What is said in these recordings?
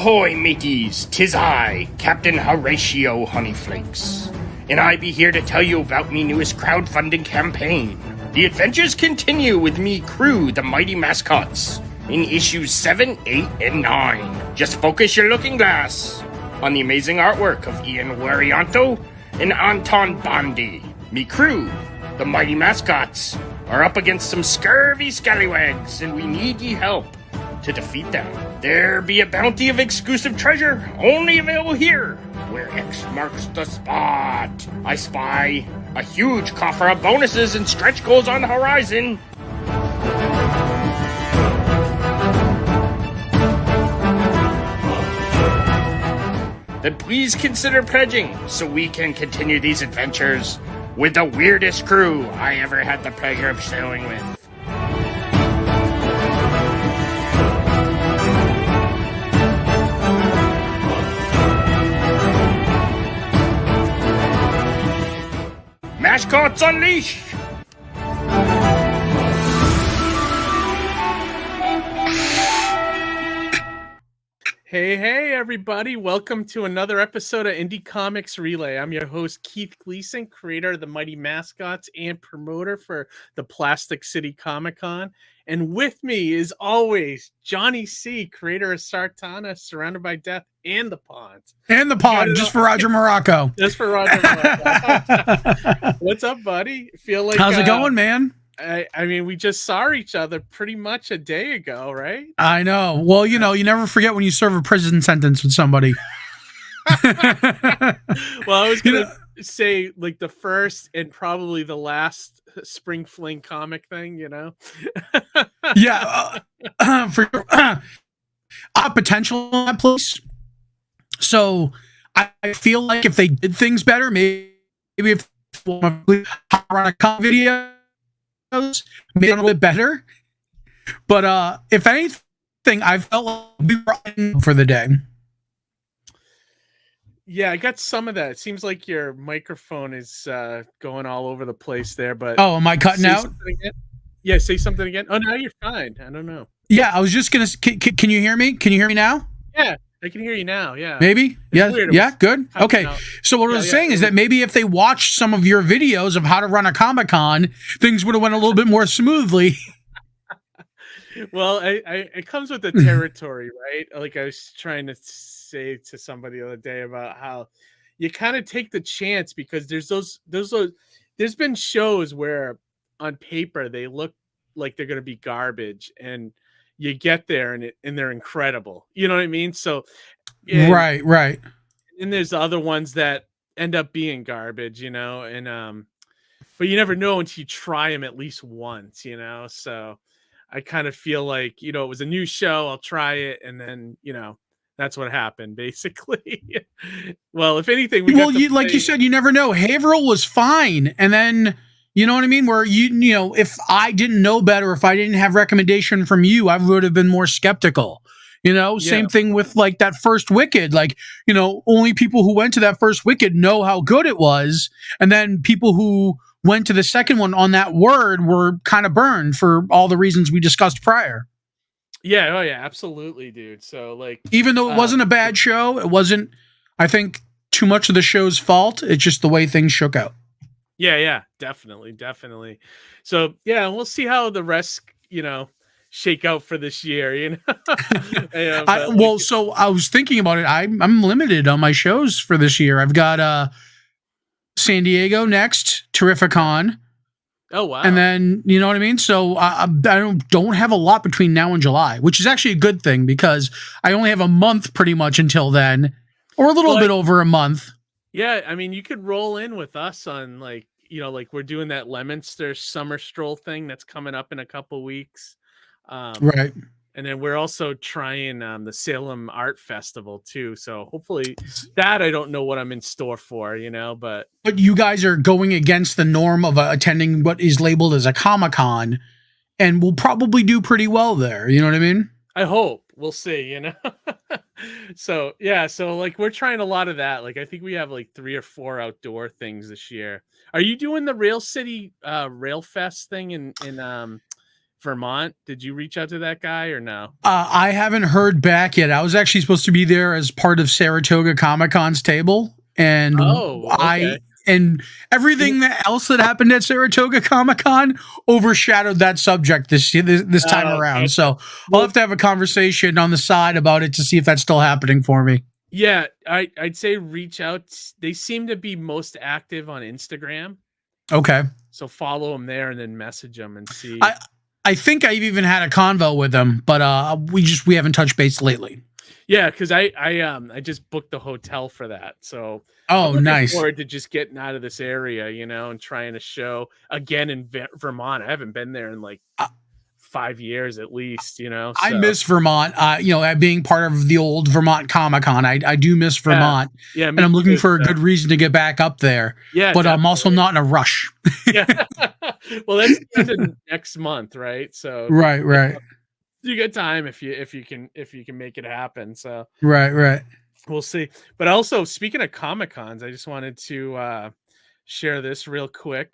Ahoy, mateys! 'Tis I, Captain Horatio Honeyflakes, and I be here to tell you about me newest crowdfunding campaign. The adventures continue with me crew, the Mighty Mascots, in issues 7, 8, and 9. Just focus your looking glass on the amazing artwork of Ian Warianto and Anton Bondi. Me crew, the Mighty Mascots, are up against some scurvy scallywags, and we need ye help to defeat them. There be a bounty of exclusive treasure, only available here, where X marks the spot. I spy a huge coffer of bonuses and stretch goals on the horizon. Then please consider pledging so we can continue these adventures with the weirdest crew I ever had the pleasure of sailing with. Mascots Unleashed! Hey, everybody. Welcome to another episode of Indie Comics Relay. I'm your host, Keith Gleason, creator of the Mighty Mascots and promoter for the Plastic City Comic Con. And with me is always Johnny C., creator of Sartana, Surrounded by Death, and The Pond. And The Pond, just for Roger Morocco. Just for Roger Morocco. What's up, buddy? Feel like how's it going, man? I mean, we just saw each other pretty much a day ago, right? I know. Well, you know, you never forget when you serve a prison sentence with somebody. Well, I was going to say, like, the first and probably the last Spring Fling comic thing, you know? Yeah. For potential in that place. So I feel like if they did things better, maybe if run a video made it a little bit better, but if anything, I felt like we were in for the day. Yeah, I got some of that. It seems like your microphone is going all over the place there, but oh, am I cutting out? Yeah, say something again. Oh, no, you're fine. I don't know. Yeah, I was just gonna. Can you hear me? Can you hear me now? Yeah, I can hear you now. Yeah, maybe. Yeah, good. Okay. So what I was saying is that maybe if they watched some of your videos of how to run a Comic-Con, things would have went a little bit more smoothly. Well, it comes with the territory, right? Like I was trying to say to somebody the other day about how you kind of take the chance because there's been shows where on paper they look like they're going to be garbage, and you get there and they're incredible. You know what I mean? So, right. And there's other ones that end up being garbage, you know, and but you never know until you try them at least once, you know. So I kind of feel like, you know, it was a new show, I'll try it, and then, you know, that's what happened basically. Well, if anything, like you said, you never know. Haverhill was fine, and then, you know what I mean? Where you know, if I didn't know better, if I didn't have recommendation from you, I would have been more skeptical. You know, same thing with like that first Wicked. Like, you know, only people who went to that first Wicked know how good it was, and then people who went to the second one on that word were kind of burned for all the reasons we discussed prior. Yeah, oh yeah, absolutely, dude. So like, even though it wasn't a bad show, it wasn't, I think, too much of the show's fault. It's just the way things shook out. Yeah, definitely. So yeah, we'll see how the rest, you know, shake out for this year, you know. So I was thinking about it. I'm limited on my shows for this year. I've got San Diego next, Terrificon. Oh wow! And then, you know what I mean. So I don't have a lot between now and July, which is actually a good thing because I only have a month pretty much until then, or a little bit over a month. Yeah, I mean, you could roll in with us on, like, you know, like we're doing that Lemonster Summer Stroll thing that's coming up in a couple weeks. Right. And then we're also trying the Salem Art Festival too. So hopefully that, I don't know what I'm in store for, you know, but you guys are going against the norm of attending what is labeled as a Comic-Con, and will probably do pretty well there. You know what I mean? I hope. We'll see, you know. So yeah, so like we're trying a lot of that. Like I think we have like 3 or 4 outdoor things this year. Are you doing the Rail City Rail Fest thing in Vermont. Did you reach out to that guy or no? I haven't heard back yet. I was actually supposed to be there as part of Saratoga Comic-Con's table, and okay. and everything else that happened at Saratoga Comic-Con overshadowed that subject this time around. Okay. So I'll have to have a conversation on the side about it to see if that's still happening for me. Yeah, I'd say reach out. They seem to be most active on Instagram. Okay. So follow them there and then message them and see. I think I've even had a convo with them, but we haven't touched base lately. Yeah, because I just booked the hotel for that. So nice. Forward to just getting out of this area, and trying to show again in Vermont. I haven't been there in like 5 years at least, So. I miss Vermont. Being part of the old Vermont Comic-Con, I do miss Vermont. Yeah, and I'm looking for a good reason to get back up there. Yeah, but definitely. I'm also not in a rush. Yeah. Well, that's the end of next month, right? So right. You get time if you can make it happen. So right. We'll see. But also, speaking of Comic-Cons, I just wanted to share this real quick.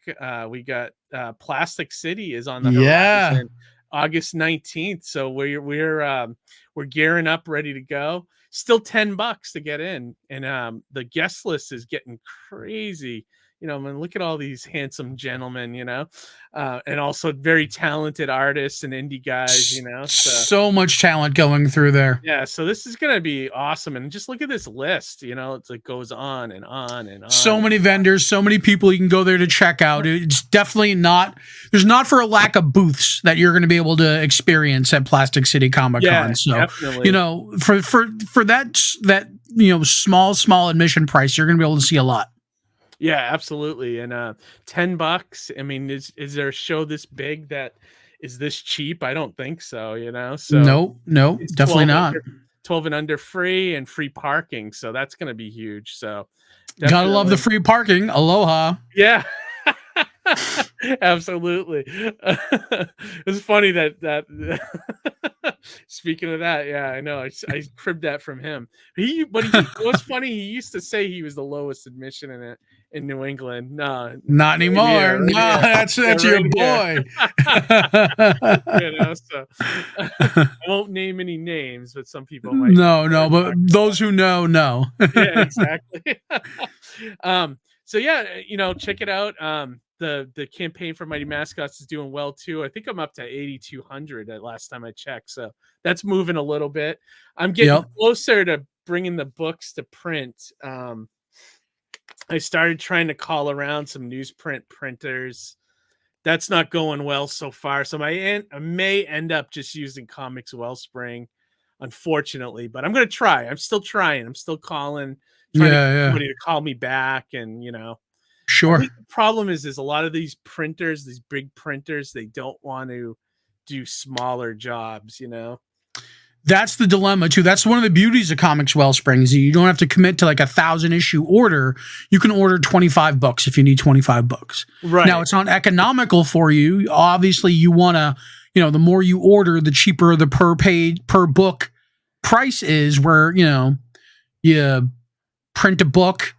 We got Plastic City is on the horizon, August 19th. So we're gearing up, ready to go. Still $10 to get in, and the guest list is getting crazy. Look at all these handsome gentlemen, and also very talented artists and indie guys, So much talent going through there. Yeah, so this is going to be awesome. And just look at this list, it goes on and on and on. So many vendors, so many people you can go there to check out. It's definitely there's not for a lack of booths that you're going to be able to experience at Plastic City Comic-Con. Yeah, so, definitely. For that small admission price, you're going to be able to see a lot. Yeah, absolutely. And $10. I mean, is there a show this big that is this cheap? I don't think so. So no, definitely not. 12 and under free and free parking, so that's going to be huge. So gotta love the free parking. Aloha. Yeah. Absolutely. It's funny that speaking of that, yeah, I know. I cribbed that from him. It was funny. He used to say he was the lowest admission in New England. No, not anymore. That's your boy. So I won't name any names, but some people might. No, but those who know. Yeah, exactly. So yeah, check it out. The campaign for Mighty Mascots is doing well too. I think I'm up to 8,200 at last time I checked. So that's moving a little bit. I'm getting closer to bringing the books to print. I started trying to call around some newsprint printers. That's not going well so far. So I may end up just using Comics Wellspring, unfortunately, but I'm going to try. I'm still trying. I'm still calling, trying to get somebody to call me back. And, sure. I think the problem is a lot of these printers, these big printers, they don't want to do smaller jobs, That's the dilemma too. That's one of the beauties of Comics Wellspring is you don't have to commit to like a 1,000 issue order. You can order 25 books if you need 25 books. Right. Now it's not economical for you. Obviously you want to, the more you order, the cheaper the per book price is, where, you print a book,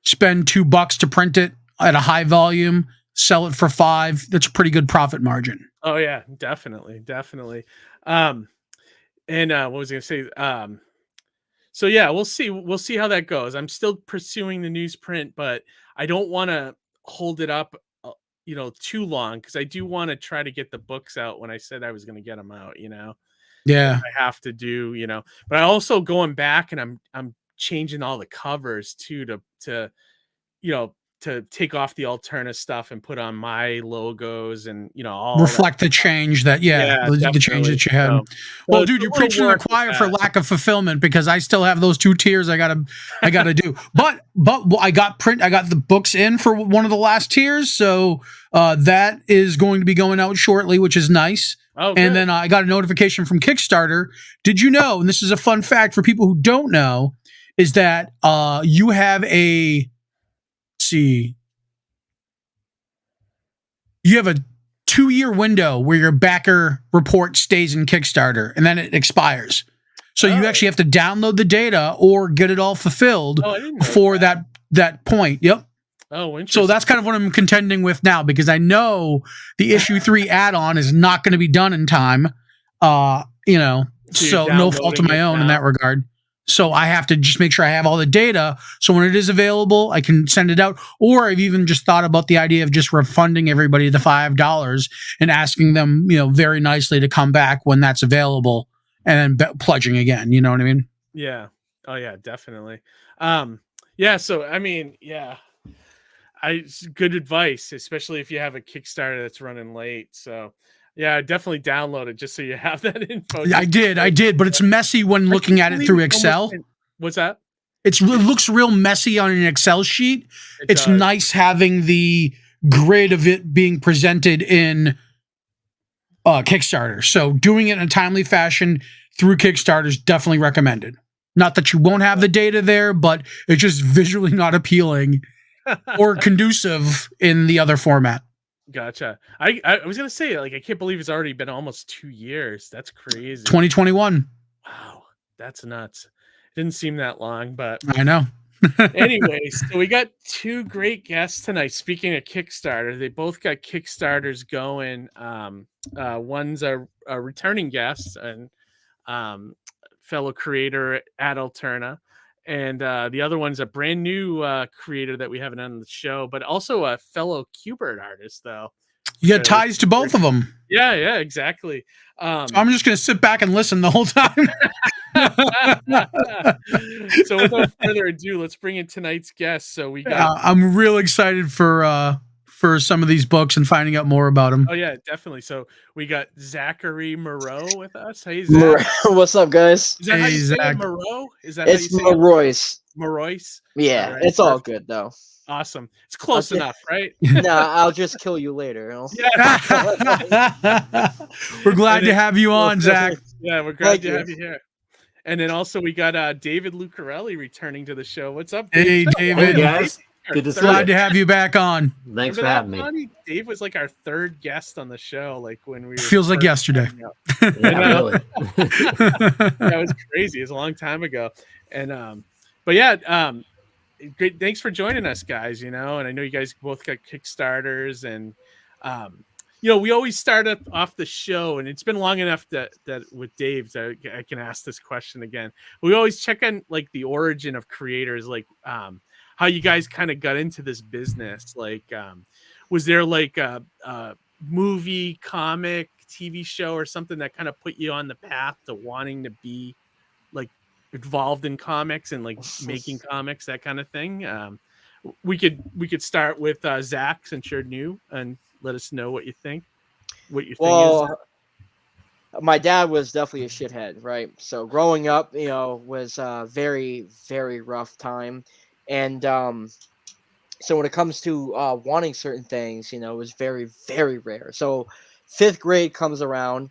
spend $2 to print it at a high volume, sell it for $5. That's a pretty good profit margin. Oh yeah, definitely. And what was I going to say? So yeah, we'll see how that goes. I'm still pursuing the newsprint, but I don't want to hold it up, too long, because I do want to try to get the books out when I said I was going to get them out. Yeah, I have to do. But I also going back and I'm changing all the covers too to take off the Alterna stuff and put on my logos and all reflect the change that the change that you had. Well, dude, you're preaching to the choir for lack of fulfillment, because I still have those 2 tiers I gotta do. But I got the books in for one of the last tiers, so that is going to be going out shortly, which is nice. Oh, and then I got a notification from Kickstarter. Did you know, and this is a fun fact for people who don't know, is that you have you have a 2-year window where your backer report stays in Kickstarter, and then it expires. So you actually have to download the data or get it all fulfilled for that point. Yep. Oh, interesting. So that's kind of what I'm contending with now, because I know the issue 3 add-on is not going to be done in time. So no fault of my own in that regard. So I have to just make sure I have all the data. So when it is available, I can send it out. Or I've even just thought about the idea of just refunding everybody the $5 and asking them, very nicely to come back when that's available, and then pledging again. You know what I mean? Yeah. Oh yeah, definitely. Yeah. So, I mean, yeah, good advice, especially if you have a Kickstarter that's running late. So yeah, definitely download it just so you have that info. I did, but it's messy when looking at it through Excel. What's that? It looks real messy on an Excel sheet. It's nice having the grid of it being presented in Kickstarter. So doing it in a timely fashion through Kickstarter is definitely recommended. Not that you won't have the data there, but it's just visually not appealing or conducive in the other format. Gotcha. I was gonna say, like, I can't believe it's already been almost 2 years. That's crazy. 2021. Wow, that's nuts. It didn't seem that long, but I know. Anyways, so we got 2 great guests tonight. Speaking of Kickstarter, they both got Kickstarters going. One's a returning guest and fellow creator at Alterna. And the other one's a brand new creator that we haven't on the show, but also a fellow Qbert artist, though. You got ties to both of them. Yeah, exactly. So I'm just going to sit back and listen the whole time. So without further ado, let's bring in tonight's guest. So we got. I'm real excited for some of these books and finding out more about them. Oh yeah, definitely. So we got Zackary Marois with us. Hey, Zach. What's up, guys? Is that how you say Zach. it, Marois? Is that It's how you say Marois. Marois? Yeah, All right, it's all good though. Awesome. It's close enough, right? Nah, I'll just kill you later. Yeah. We're glad to have you on, Zach. Yeah, we're glad to have you here. And then also we got David Lucarelli returning to the show. What's up, Dave? Hey, David. Hey, guys. Good to see you. Glad to have you back on. Thanks for having me. Funny? Dave was like our 3rd guest on the show, like when we were Feels like yesterday. Yeah, really. That was crazy. It was a long time ago. And but yeah, great. Thanks for joining us, guys. And I know you guys both got Kickstarters, and we always start off the show, and it's been long enough that with Dave, I can ask this question again. We always check on like the origin of creators, like how you guys kind of got into this business. Like, was there like a movie, comic, TV show, or something that kind of put you on the path to wanting to be like involved in comics and like making comics, that kind of thing? We could start with Zach, since you're new, and let us know what you think. What your thing is. My dad was definitely a shithead, right? So growing up, was a very, very rough time. And so when it comes to wanting certain things, it was very, very rare. So 5th grade comes around.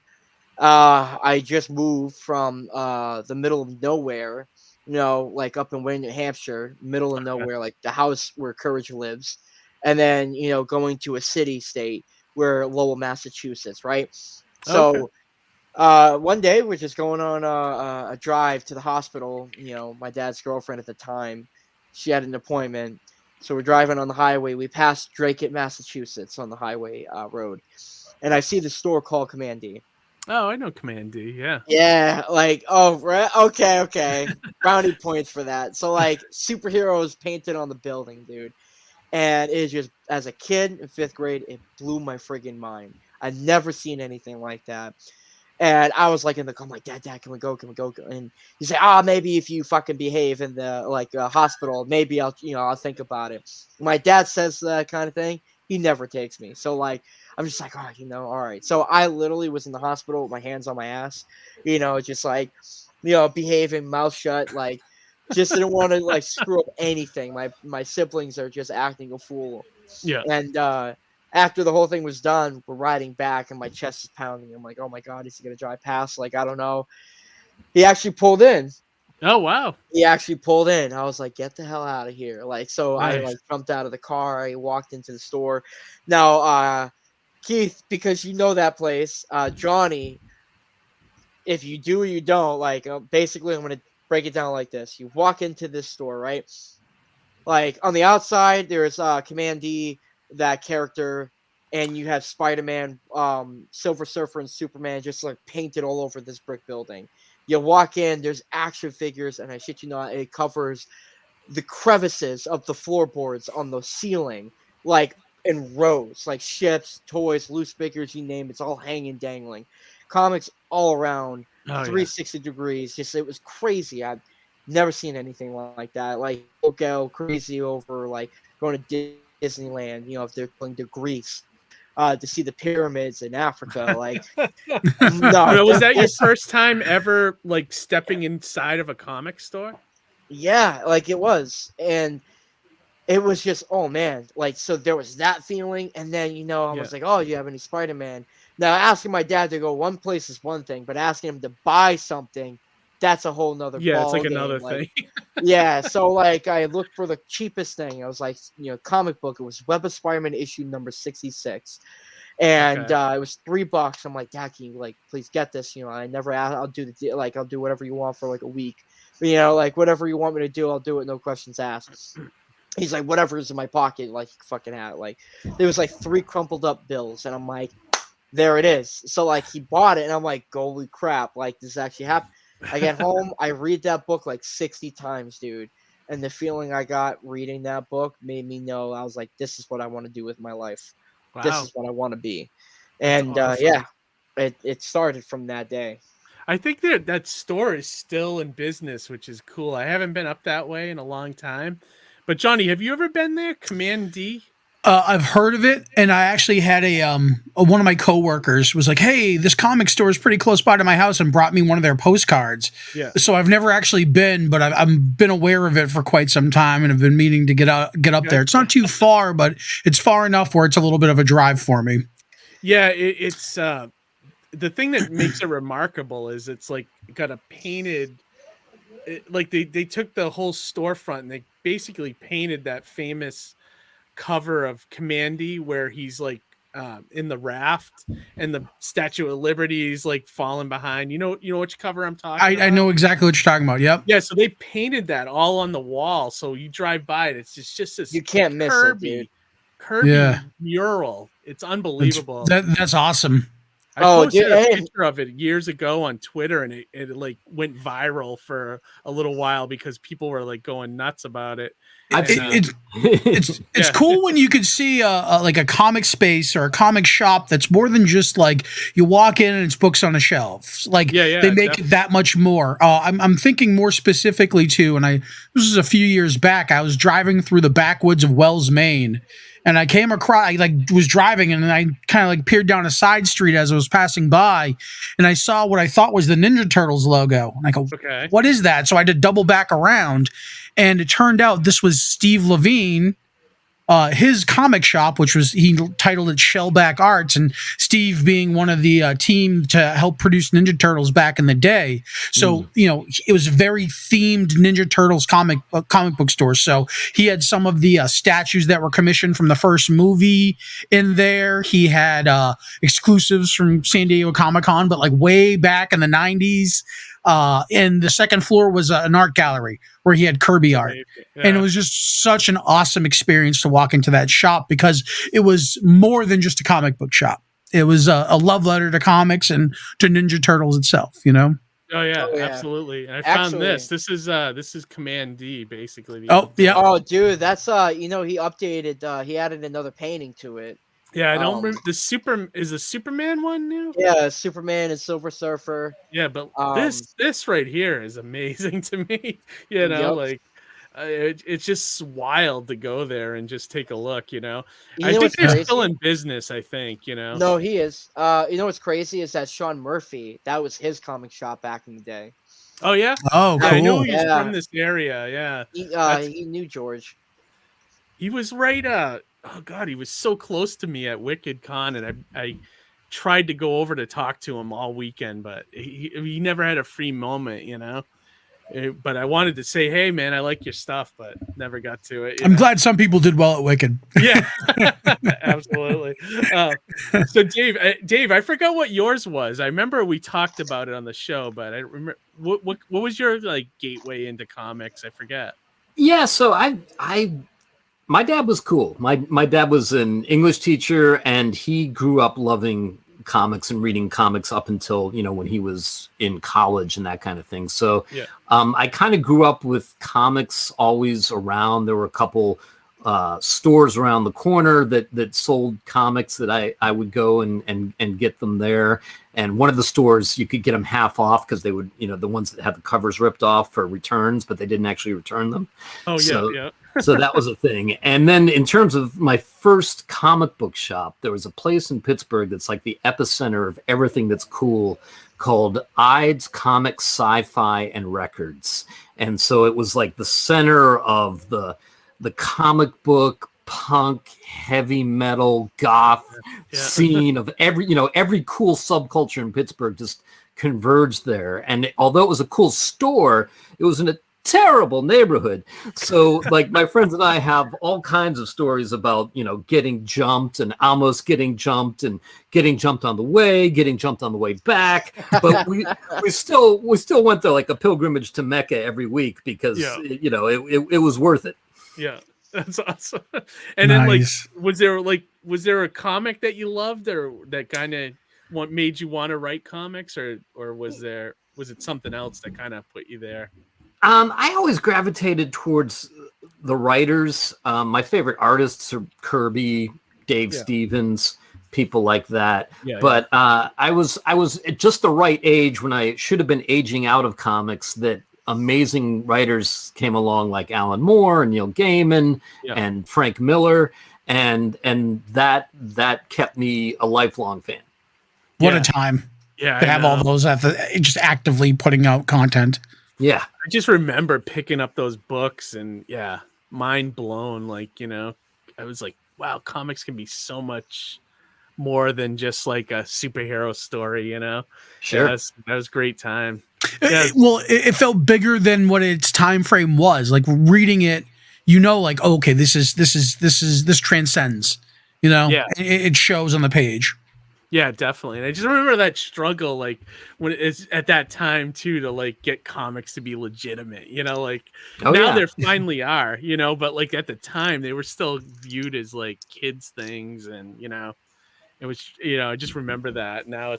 I just moved from the middle of nowhere, like up in Wayne, New Hampshire, middle of nowhere, like the house where Courage lives. And then, going to a city state where Lowell, Massachusetts, right? So one day we're just going on a drive to the hospital. My dad's girlfriend at the time, she had an appointment. So we're driving on the highway. We passed Drake, Massachusetts on the highway road. And I see the store called Command D. Oh, I know Command D, yeah. Yeah, like, oh, right, okay. Brownie points for that. So, like, superheroes painted on the building, dude. And it's just, as a kid in 5th grade, it blew my friggin' mind. I'd never seen anything like that. And I was like in the car, I'm like, Dad, can we go? And he said, maybe if you fucking behave in the hospital, maybe I'll think about it. My dad says that kind of thing. He never takes me. So like, I'm just like, all right. So I literally was in the hospital with my hands on my ass, just like, behaving, mouth shut, like, just didn't want to like screw up anything. My siblings are just acting a fool. Yeah. And after the whole thing was done, we're riding back and my chest is pounding. I'm like, oh my God, is he going to drive past? Like, I don't know. He actually pulled in. Oh, wow. He actually pulled in. I was like, get the hell out of here. Like, so Nice. I like jumped out of the car. I walked into the store. Now, Keith, because you know that place, Johnny, if you do or you don't, like, basically I'm going to break it down like this. You walk into this store, right? Like on the outside, there's Command D, that character, and you have Spider-Man, Silver Surfer, and Superman just like painted all over this brick building. You walk in, there's action figures, and I shit you not, it covers the crevices of the floorboards on the ceiling, like in rows, like ships, toys, loose figures, you name it, it's all hanging, dangling. Comics all around, Oh, 360 degrees. Just it was crazy. I've never seen anything like that. Like go crazy over like going to Disneyland. You know, if they're going to Greece. To see the pyramids in Africa, like no, was that your first time ever like stepping inside of a comic store? Yeah, like it was, and it was just, oh man, like so there was that feeling, and then I was like, oh, you have any Spider-Man? Now asking my dad to go one place is one thing, but asking him to buy something, that's a whole nother ball it's like game. Another like, thing. Yeah, so like I looked for the cheapest thing. I was like, comic book. It was Web of Spider-Man issue number 66. And it was $3. I'm like, Dad, can you like please get this? I never ask, I'll do I'll do whatever you want for like a week. Like whatever you want me to do, I'll do it, no questions asked. He's like, whatever's in my pocket, like fucking hat. Like there was like 3 crumpled up bills, and I'm like, there it is. So like he bought it, and I'm like, holy crap, like this actually happened. I get home, I read that book like 60 times, dude. And the feeling I got reading that book made me know, I was like, this is what I want to do with my life. Wow. This is what I want to be. And awesome. It started from that day. I think that store is still in business, which is cool. I haven't been up that way in a long time. But Johnny, have you ever been there? Command D? I've heard of it, and I actually had one of my coworkers was like, "Hey, this comic store is pretty close by to my house," and brought me one of their postcards. Yeah. So I've never actually been, but I've been aware of it for quite some time, and have been meaning to get up there. It's not too far, but it's far enough where it's a little bit of a drive for me. Yeah, it's the thing that makes it remarkable is it's like got a painted. Like they took the whole storefront and they basically painted that famous cover of Commandy where he's like in the raft and the Statue of Liberty is like falling behind. You know which cover I'm talking about? I know exactly what you're talking about. Yep. Yeah, so they painted that all on the wall. So you drive by it, it's just this you can't miss it, dude. Kirby mural. It's unbelievable. That's awesome. I posted a picture of it years ago on Twitter, and it like went viral for a little while because people were like going nuts about it. It's cool when you could see like a comic space or a comic shop that's more than just like you walk in and it's books on a shelf. Like they make it that much more. I'm thinking more specifically too, and this was a few years back. I was driving through the backwoods of Wells, Maine. And I came across, I like was driving, and I kind of like peered down a side street as I was passing by, and I saw what I thought was the Ninja Turtles logo. And I go, what is that? So I had to double back around, and it turned out this was Steve Levine, his comic shop, which was, he titled it Shellback Arts, and Steve being one of the team to help produce Ninja Turtles back in the day. So, it was a very themed Ninja Turtles comic book store. So he had some of the statues that were commissioned from the first movie in there. He had exclusives from San Diego Comic-Con, but like way back in the 90s. And the second floor was an art gallery where he had Kirby art. Yeah. And it was just such an awesome experience to walk into that shop because it was more than just a comic book shop. It was a love letter to comics and to Ninja Turtles itself, Oh yeah, absolutely. And I found this. This is Command D, basically. Oh yeah. Oh dude, that's he updated. He added another painting to it. Yeah, I don't remember the Superman one now. Yeah, Superman and Silver Surfer. Yeah, but this right here is amazing to me. It's just wild to go there and just take a look. I think they're still in business. I think No, he is. What's crazy is that Sean Murphy, that was his comic shop back in the day. Oh yeah. Oh, cool. I know he's from this area. Yeah. He knew George. He was right. Oh God, he was so close to me at Wicked Con, and I tried to go over to talk to him all weekend, but he never had a free moment, But I wanted to say, hey man, I like your stuff, but never got to it. I'm glad some people did well at Wicked. Yeah, absolutely. So Dave, I forgot what yours was. I remember we talked about it on the show, but I remember what was your like gateway into comics? I forget. Yeah, so my dad was cool. My dad was an English teacher, and he grew up loving comics and reading comics up until, you know, when he was in college and that kind of thing. So Yeah. I kind of grew up with comics always around. There were a couple stores around the corner that sold comics that I would go and get them there. And one of the stores, you could get them half off because they would, you know, the ones that had the covers ripped off for returns, but they didn't actually return them. Oh, So, yeah. so that was a thing. And then in terms of my first comic book shop, there was a place in Pittsburgh that's like the epicenter of everything that's cool, called Ides Comics, Sci-Fi, and Records. And so it was like the center of the comic book, punk, heavy metal, goth scene of every cool subculture in Pittsburgh just converged there. And although it was a cool store, it was in a terrible neighborhood. So like my friends and I have all kinds of stories about, you know, getting jumped and almost getting jumped and getting jumped on the way, getting jumped on the way back. But we still went there like a pilgrimage to Mecca every week because you know, it was worth it. Yeah. That's awesome. And then like was there a comic that you loved or that kind of what made you want to write comics, or was it something else that kind of put you there? I always gravitated towards the writers. My favorite artists are Kirby, Dave Stevens, people like that. But I was at just the right age when I should have been aging out of comics that amazing writers came along like Alan Moore and Neil Gaiman and Frank Miller, and that kept me a lifelong fan. What a time! Yeah, to have all those just actively putting out content. Yeah, I just remember picking up those books and mind blown. Like, you know, I was like, wow, comics can be so much more than just like a superhero story, you know? Sure. That was a great time. Well, it felt bigger than what its time frame was. Like reading it, you know, like, oh, okay, this transcends, you know? Yeah. It shows on the page. Yeah, definitely. And I just remember that struggle, like when it's at that time too, to like get comics to be legitimate, you know, like now they finally are, you know, but like at the time they were still viewed as like kids things. And, you know, it was, you know, I just remember that now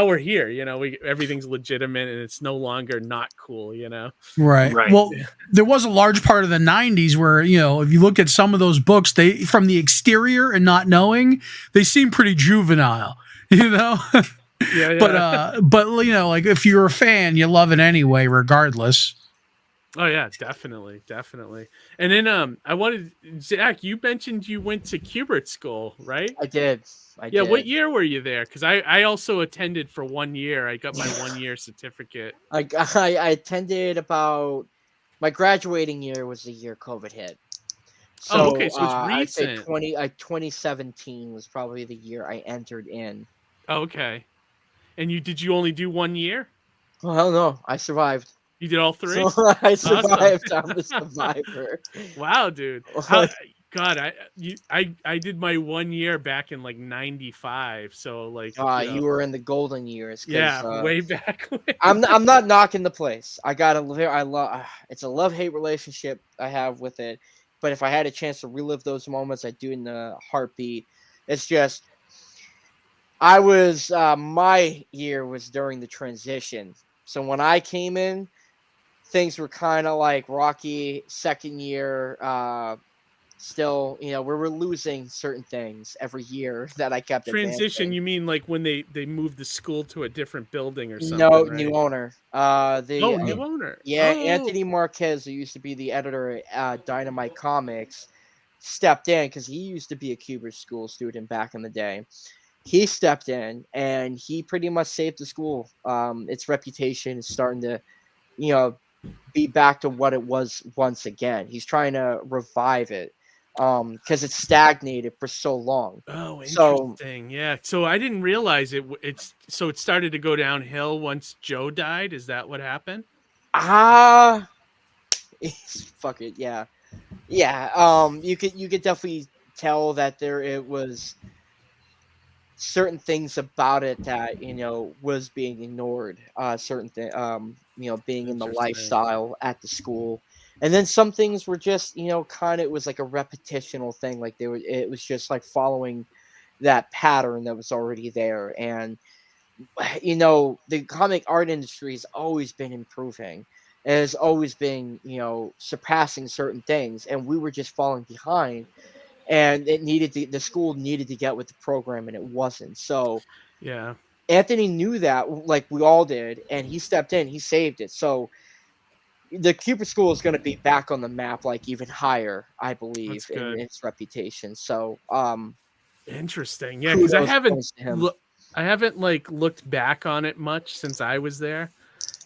we're here, you know, everything's legitimate and it's no longer not cool, you know? Right. Well, there was a large part of the 90s where, you know, if you look at some of those books, they, from the exterior and not knowing, they seem pretty juvenile, you know? But, you know, like if you're a fan, you love it anyway, regardless. Oh yeah, definitely. And then I wanted, Zach, you mentioned you went to Kubert School, right? I did. What year were you there? Because I also attended for 1 year. I got my 1 year certificate. I attended about my graduating year was the year COVID hit. So, okay, so it's recent. I'd say 2017 was probably the year I entered in. Okay, and did you only do 1 year? Oh hell no, I survived. You did all three? So I survived. Awesome. I'm a survivor. Wow, dude. God, I did my 1 year back in like 95. So like you were in the golden years. Yeah, way back. I'm not knocking the place. It's a love-hate relationship I have with it. But if I had a chance to relive those moments, I'd do it in a heartbeat. It's just my year was during the transition. So when I came in, things were kind of like rocky. Second year, still, you know, we were losing certain things every year that I kept transition advancing. You mean like when they moved the school to a different building or something? No, right? new owner. New owner. Yeah, Anthony Marquez, who used to be the editor at Dynamite Comics, stepped in because he used to be a Kubert School student back in the day. He stepped in and he pretty much saved the school. Its reputation is starting to, you know, be back to what it was once again. He's trying to revive it because it's stagnated for so long. Oh, interesting. Yeah. So I didn't realize it started to go downhill once Joe died. Is that what happened? Fuck it. Yeah. Yeah. You could definitely tell that it was certain things about it that, you know, was being ignored. Certain things. being in the Interesting. lifestyle at the school. And then some things were just, kind of, it was like a repetitional thing. Like it was just like following that pattern that was already there. And, the comic art industry has always been improving. It has always been, surpassing certain things. And we were just falling behind. And the school needed to get with the program, and it wasn't. So Yeah. Anthony knew that, like we all did, and he stepped in, he saved it. So the Cooper School is going to be back on the map, like even higher, I believe, That's in good. its reputation. So, Interesting. Yeah, because I kudos haven't points to him. I haven't like looked back on it much since I was there.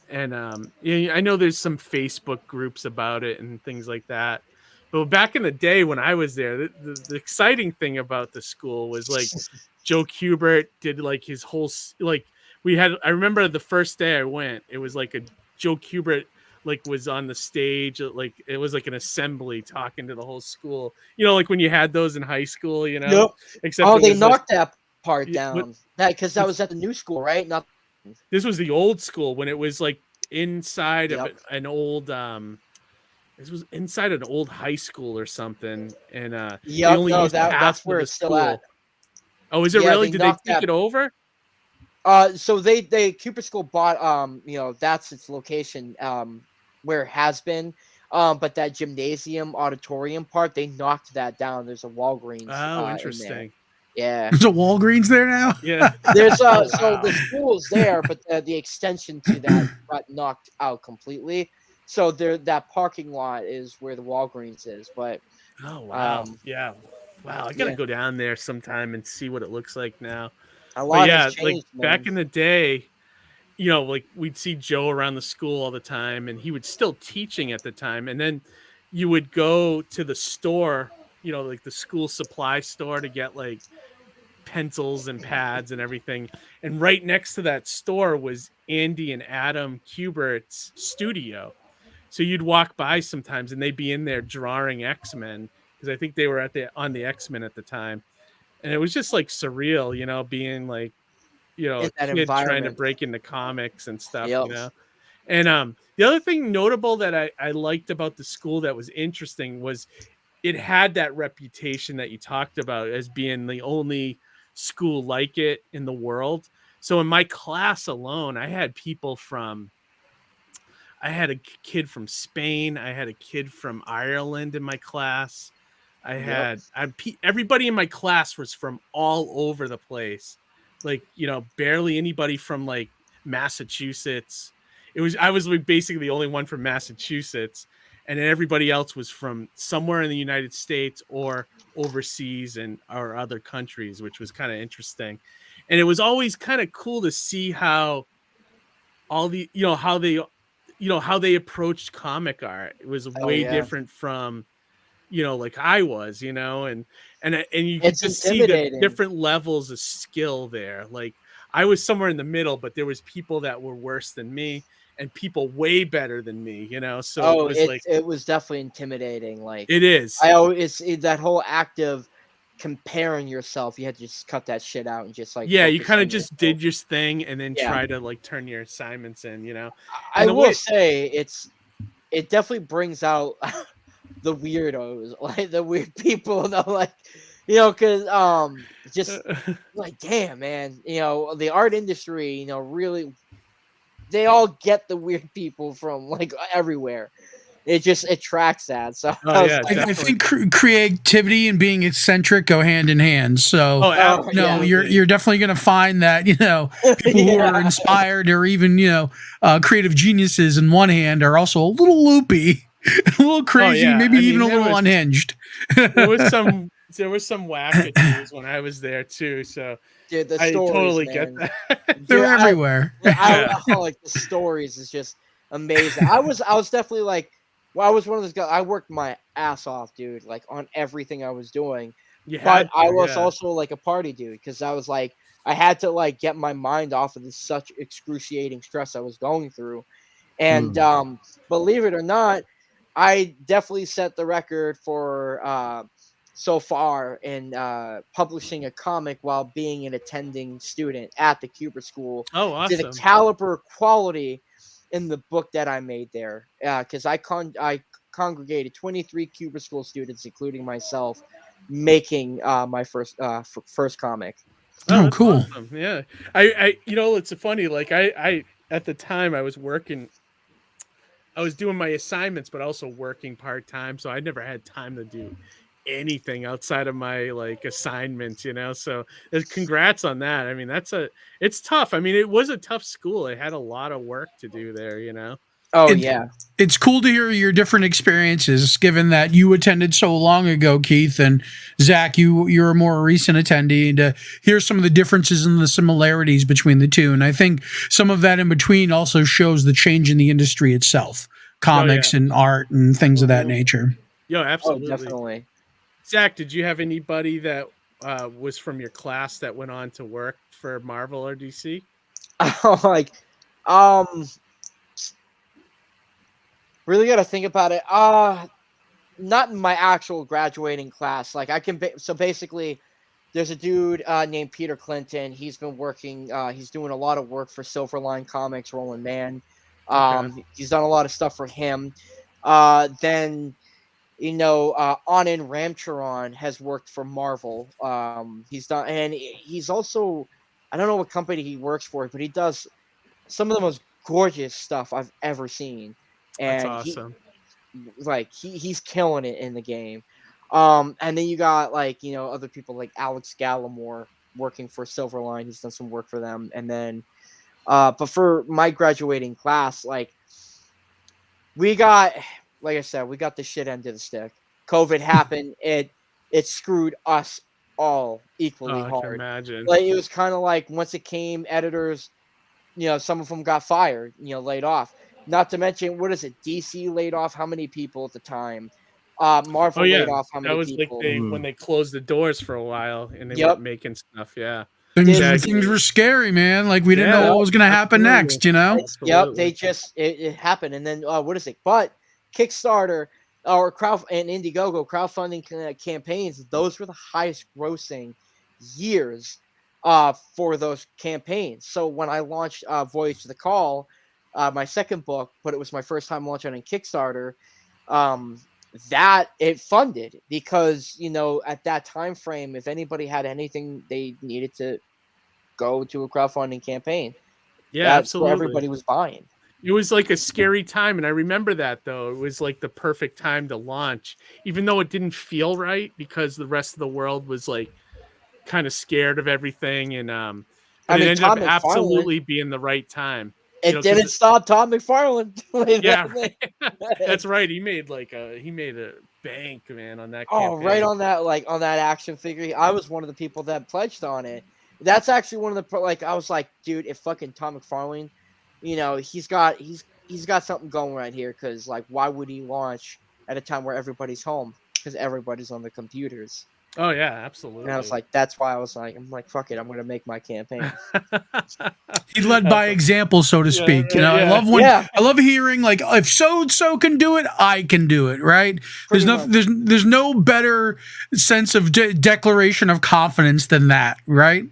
And yeah, I know there's some Facebook groups about it and things like that. But back in the day when I was there, the exciting thing about the school was like Joe Kubert did like his whole I remember the first day I went, it was like a Joe Kubert like was on the stage, like it was like an assembly talking to the whole school. Like when you had those in high school, Yep. Except Oh, it they was like, knocked that part Yeah, down. Because that was at the new school, right? Not. this was the old school when it was like inside of Yep. an old this was inside an old high school or something, and they Yep. only No, used half that's of where the it's still school. at. Oh, is it Yeah, really? they Did they knocked take that. it over? So they Cooper School bought that's its location where it has been. But that gymnasium auditorium part, they knocked that down. There's a Walgreens Oh, in there. interesting. Yeah. There's a Walgreens there now. Yeah. There's Oh, so wow. the school's there, but the extension to that got knocked out completely. So that parking lot is where the Walgreens is. But Oh, wow. um, Yeah. Wow. I gotta yeah, go down there sometime and see what it looks like now. a But lot has yeah, like changed, back man. in the day, like we'd see Joe around the school all the time, and he was still teaching at the time. And then you would go to the store, like the school supply store to get like pencils and pads and everything. And right next to that store was Andy and Adam Kubert's studio. So you'd walk by sometimes and they'd be in there drawing X-Men, because I think they were on the X-Men at the time. And it was just like surreal, being like, In a that kid trying to environment. break into comics and stuff, Yep. And the other thing notable that I liked about the school that was interesting was it had that reputation that you talked about as being the only school like it in the world. So in my class alone, I had a kid from Spain, I had a kid from Ireland in my class. Everybody in my class was from all over the place. Like, barely anybody from like Massachusetts. I was like basically the only one from Massachusetts, and then everybody else was from somewhere in the United States or overseas or other countries, which was kind of interesting. And it was always kind of cool to see how all the how they approached comic art. It was Oh way yeah. different from like I was, and you could It's just see the intimidating. different levels of skill there. Like I was somewhere in the middle, but there was people that were worse than me and people way better than me, so Oh, it was like, it was definitely intimidating. Like it is. that whole act of comparing yourself. You had to just cut that shit out and just like Yeah, you focus kind of on just yourself. did your thing and then Yeah. try to like turn your assignments in, I And the will way- say it definitely brings out the weirdos, like the weird people, like because just like damn man, the art industry, really they all get the weird people from like everywhere. It just attracts that. So Oh, yeah, I definitely. think creativity and being eccentric go hand in hand. So Oh, no, absolutely. you're definitely going to find that people who are inspired or even creative geniuses in one hand are also a little loopy, a little crazy, yeah. maybe I mean, even a there little was- unhinged. there was some wackadoos when I was there too, so dude, the I stories, totally man. get that. They're Dude, everywhere. I like the stories is just amazing. I was definitely like, well, I was one of those guys. I worked my ass off, dude, like on everything I was doing. You But had I to, was yeah. also like a party dude because I was like, I had to like get my mind off of this such excruciating stress I was going through. And believe it or not, I definitely set the record for so far in publishing a comic while being an attending student at the Cooper School. Oh, To the awesome. caliber quality in the book that I made there, because I congregated 23 Cuba School students, including myself, making my first comic. Oh, that's cool. awesome. Yeah. I it's funny, like I at the time I was doing my assignments, but also working part-time. So I never had time to do anything outside of my like assignments, So congrats on that. I mean, it's tough. I mean, it was a tough school. It had a lot of work to do there. Oh It- yeah. It's cool to hear your different experiences, given that you attended so long ago, Keith, and Zach, you're a more recent attendee, and to hear some of the differences and the similarities between the two. And I think some of that in between also shows the change in the industry itself, comics and art and things of that nature. Yo, Oh, absolutely. definitely. Zach, did you have anybody that was from your class that went on to work for Marvel or DC? Like, really got to think about it. Not in my actual graduating class. Like, so basically, there's a dude named Peter Clinton. He's been working. He's doing a lot of work for Silverline Comics, Roland Man. He's done a lot of stuff for him. Then, Anand Ramcharan has worked for Marvel. He's done, and he's also, I don't know what company he works for, but he does some of the most gorgeous stuff I've ever seen. And That's awesome. He's killing it in the game. And then you got other people like Alex Gallimore working for Silverline. He's done some work for them. And then but for my graduating class, we got, like I said, we got the shit end of the stick. COVID happened. It screwed us all equally hard. I can imagine. It was kind of like, once it came, editors, some of them got fired, laid off. Not to mention, what is it? DC laid off how many people at the time? Marvel laid off how many people? That was like when they closed the doors for a while and they weren't making stuff. Yeah. Things were scary, man. Like, we didn't know what was going to happen next, Yep, it happened. And then, what is it? But Kickstarter or and Indiegogo crowdfunding campaigns, those were the highest grossing years for those campaigns. So when I launched Voyage to the Call, my second book, but it was my first time launching on Kickstarter, that it funded, because at that time frame, if anybody had anything, they needed to go to a crowdfunding campaign. That's absolutely. where everybody was buying. It was like a scary time, and I remember that, though. It was like the perfect time to launch, even though it didn't feel right, because the rest of the world was like kind of scared of everything, and it ended up absolutely being the right time. It didn't stop Todd McFarlane. That's right. He made a bank, man, on that. Oh, right on that, on that action figure. I was one of the people that pledged on it. That's actually one of the I was like, dude, if fucking Todd McFarlane, he's got something going right here, because why would he launch at a time where everybody's home? Because everybody's on the computers. Oh yeah, absolutely. And I was like, that's why I'm like, fuck it, I'm gonna make my campaign. He led by example, so to speak. I love hearing, like, if so can do it, I can do it. Right? There's no better sense of declaration of confidence than that. Right?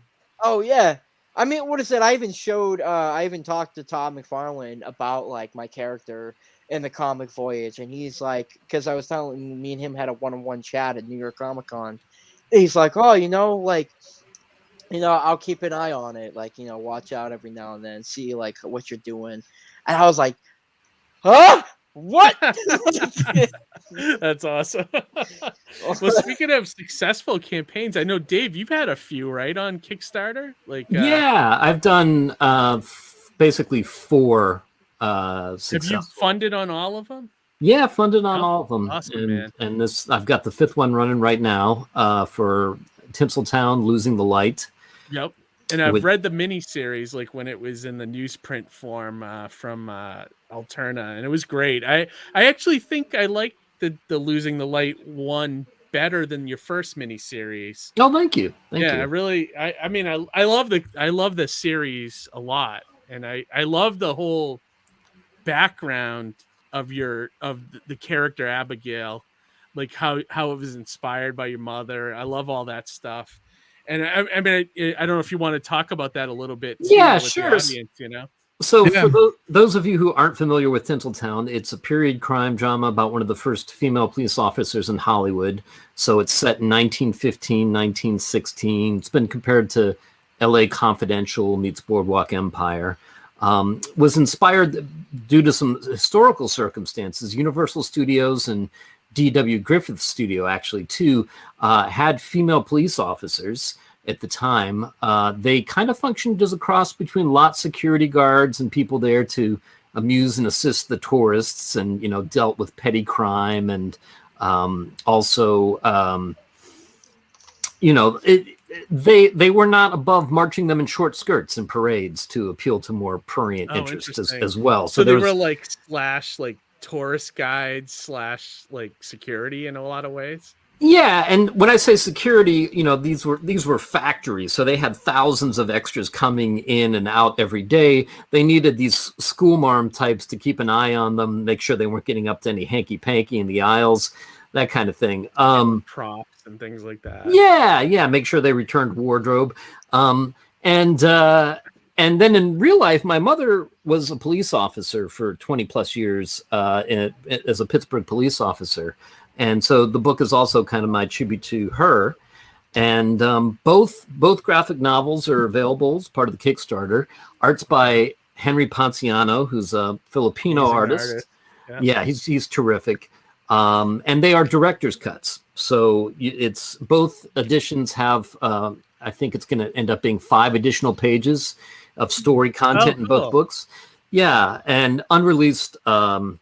Oh yeah. I mean, what is it? I even talked to Todd McFarlane about my character in the comic Voyage, and he's like, because I was telling me and him had a one-on-one chat at New York Comic Con. He's like, oh, I'll keep an eye on it, watch out every now and then, see what you're doing. And I was like, huh? What? That's awesome. Well, speaking of successful campaigns, I know, Dave, you've had a few, right, on Kickstarter? Yeah, I've done basically 4 successful. Have you funded on all of them? Yeah, funded on all of them. Awesome, man. And this, I've got the 5th one running right now for Tinseltown, Losing the Light. Yep. And I've read the mini-series, when it was in the newsprint form from Alterna, and it was great. I actually think I liked the Losing the Light one better than your first mini-series. Oh, thank you. Thank you. I love the series a lot, and I love the whole background of the character Abigail, how it was inspired by your mother. I love all that stuff. And I don't know if you want to talk about that a little bit. Yeah, with sure. The audience, So Yeah. for those of you who aren't familiar with Tinseltown, it's a period crime drama about one of the first female police officers in Hollywood. So it's set in 1915, 1916. It's been compared to LA Confidential meets Boardwalk Empire. Was inspired due to some historical circumstances. Universal Studios and D.W. Griffith Studio, actually, too, had female police officers at the time. They kind of functioned as a cross between lot security guards and people there to amuse and assist the tourists, and dealt with petty crime, and also they were not above marching them in short skirts and parades to appeal to more prurient interest as well. So they were like tourist guides / security in a lot of ways. Yeah, and when I say security, these were factories, so they had thousands of extras coming in and out every day. They needed these schoolmarm types to keep an eye on them, make sure they weren't getting up to any hanky-panky in the aisles, that kind of thing. Props and things like that. Yeah, make sure they returned wardrobe. And then in real life, my mother was a police officer for 20 plus years as a Pittsburgh police officer. And so the book is also kind of my tribute to her. And both graphic novels are available as part of the Kickstarter. Art's by Henry Ponciano, who's a Filipino artist. Yeah, he's terrific. And they are director's cuts. So it's both editions have, I think it's going to end up being 5 additional pages of story content in both books. Yeah, and unreleased new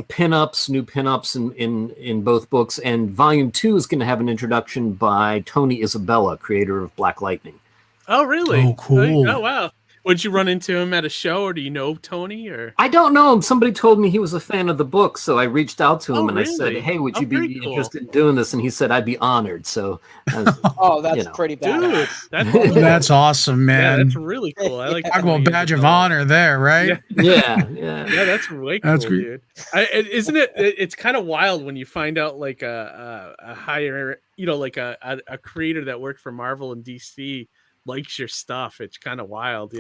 pinups in both books, and volume 2 is going to have an introduction by Tony Isabella, creator of Black Lightning. Oh, really? Oh, cool. Oh, wow. Would you run into him at a show, or do you know Tony? Or I don't know him. Somebody told me he was a fan of the book, so I reached out to him and really? I said, "Hey, would you be interested in doing this?" And he said, "I'd be honored." So, that's pretty badass. Dude, that's awesome, man. Yeah, that's really cool. I like talk about badge of honor there, right? Yeah. That's way cool, dude. Isn't it? It's kind of wild when you find out like a higher, like a creator that worked for Marvel and DC likes your stuff. It's kind of wild,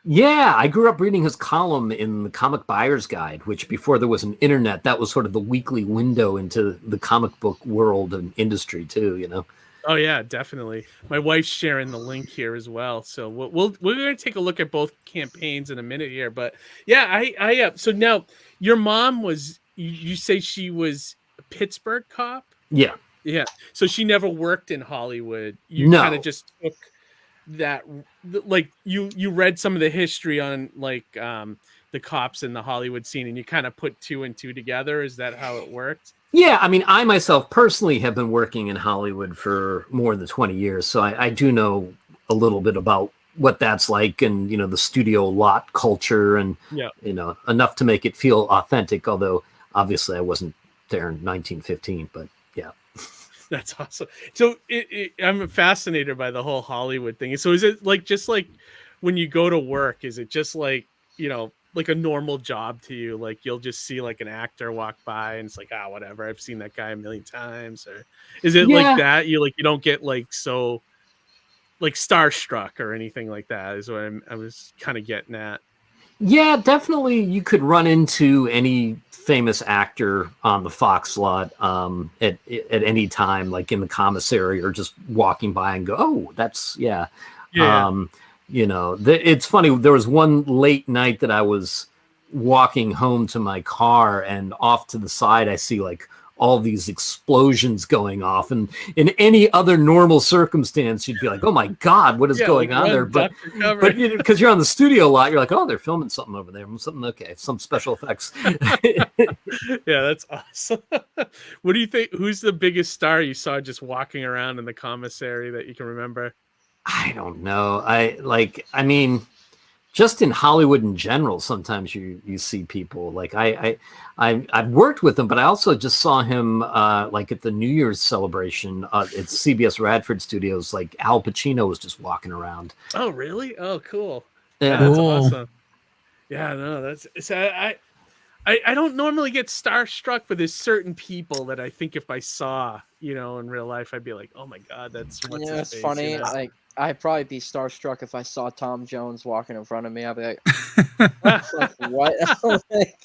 Yeah, I grew up reading his column in the Comic Buyer's Guide, which before there was an internet, that was sort of the weekly window into the comic book world and industry too, Oh yeah, definitely. My wife's sharing the link here as well, so we're going to take a look at both campaigns in a minute here. But yeah, I so now your mom was, you say she was a Pittsburgh cop? Yeah. So she never worked in Hollywood. You No. kind of just took that, like you read some of the history on the cops in the Hollywood scene, and you kind of put 2 and 2 together. Is that how it worked? Yeah, I mean, I myself personally have been working in Hollywood for more than 20 years, so I do know a little bit about what that's like, and the studio lot culture, and enough to make it feel authentic. Although obviously I wasn't there in 1915, but yeah. That's awesome. So I'm fascinated by the whole Hollywood thing. So is it just like when you go to work, is it just like, like a normal job to you? Like you'll just see like an actor walk by and it's like, whatever, I've seen that guy a million times? Or is it like that? You don't get so like starstruck or anything like that, is what I was kind of getting at. Yeah, definitely. You could run into any famous actor on the Fox lot at any time, like in the commissary or just walking by and go, "Oh, that's yeah." It's funny. There was one late night that I was walking home to my car, and off to the side, I see like all these explosions going off, and in any other normal circumstance you'd be like, "Oh my god, what is going on there?" But because you're on the studio lot, you're like, "Oh, they're filming something over there, some special effects." Yeah, that's awesome. What do you think, who's the biggest star you saw just walking around in the commissary that you can remember? I don't know. I mean, just in Hollywood in general, sometimes you see people like I've worked with him, but I also just saw him like at the New Year's celebration at CBS Radford Studios. Like Al Pacino was just walking around. Oh, really? Oh, cool. Yeah, that's awesome. Yeah, no, that's I don't normally get starstruck, but there's certain people that I think if I saw, you know, in real life, I'd be like, oh my God, that's what's You know, his it's face, funny. you know? Like, I'd probably be starstruck if I saw Tom Jones walking in front of me. I'd be like, what? Like,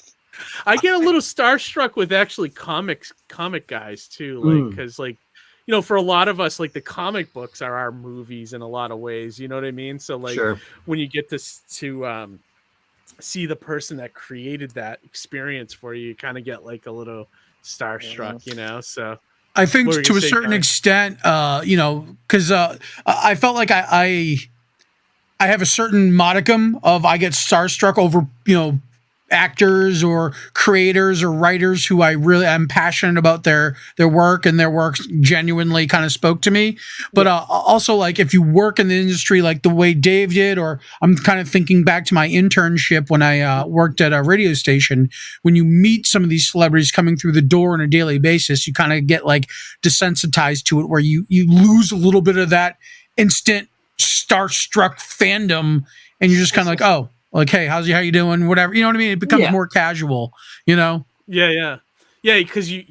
I get a little starstruck with actually comic guys too, like, because like, you know, for a lot of us, like the comic books are our movies in a lot of ways. You know what I mean? So like, Sure. when you get to see the person that created that experience for you, you kind of get like a little starstruck, you know? So I think what were you to gonna a say, certain Johnny? extent, you know, because I felt like I have a certain modicum of I get starstruck over, you know, actors or creators or writers who I'm passionate about their work, and their work genuinely kind of spoke to me. But also, like, if you work in the industry like the way Dave did, or I'm kind of thinking back to my internship when I worked at a radio station, when you meet some of these celebrities coming through the door on a daily basis, you kind of get like desensitized to it, where you lose a little bit of that instant starstruck fandom, and you're just kind of like, oh, like, hey, how you doing? Whatever, you know what I mean? It becomes more casual, you know? Yeah, because you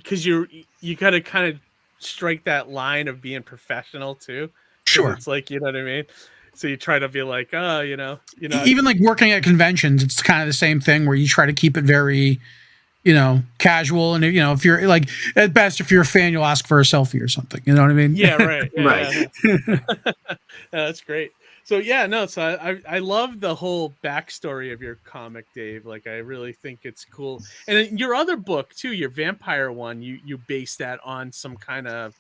gotta kind of strike that line of being professional too. Sure. It's like, you know what I mean? So you try to be like, oh, you know, even like working at conventions, it's kind of the same thing, where you try to keep it very, you know, casual. And, you know, if you're like, at best, if you're a fan, you'll ask for a selfie or something. You know what I mean? Yeah, right. Yeah, Right. Yeah. That's great. So yeah, no, so I love the whole backstory of your comic, Dave. Like, I really think it's cool. And then your other book too, your vampire one, you base that on some kind of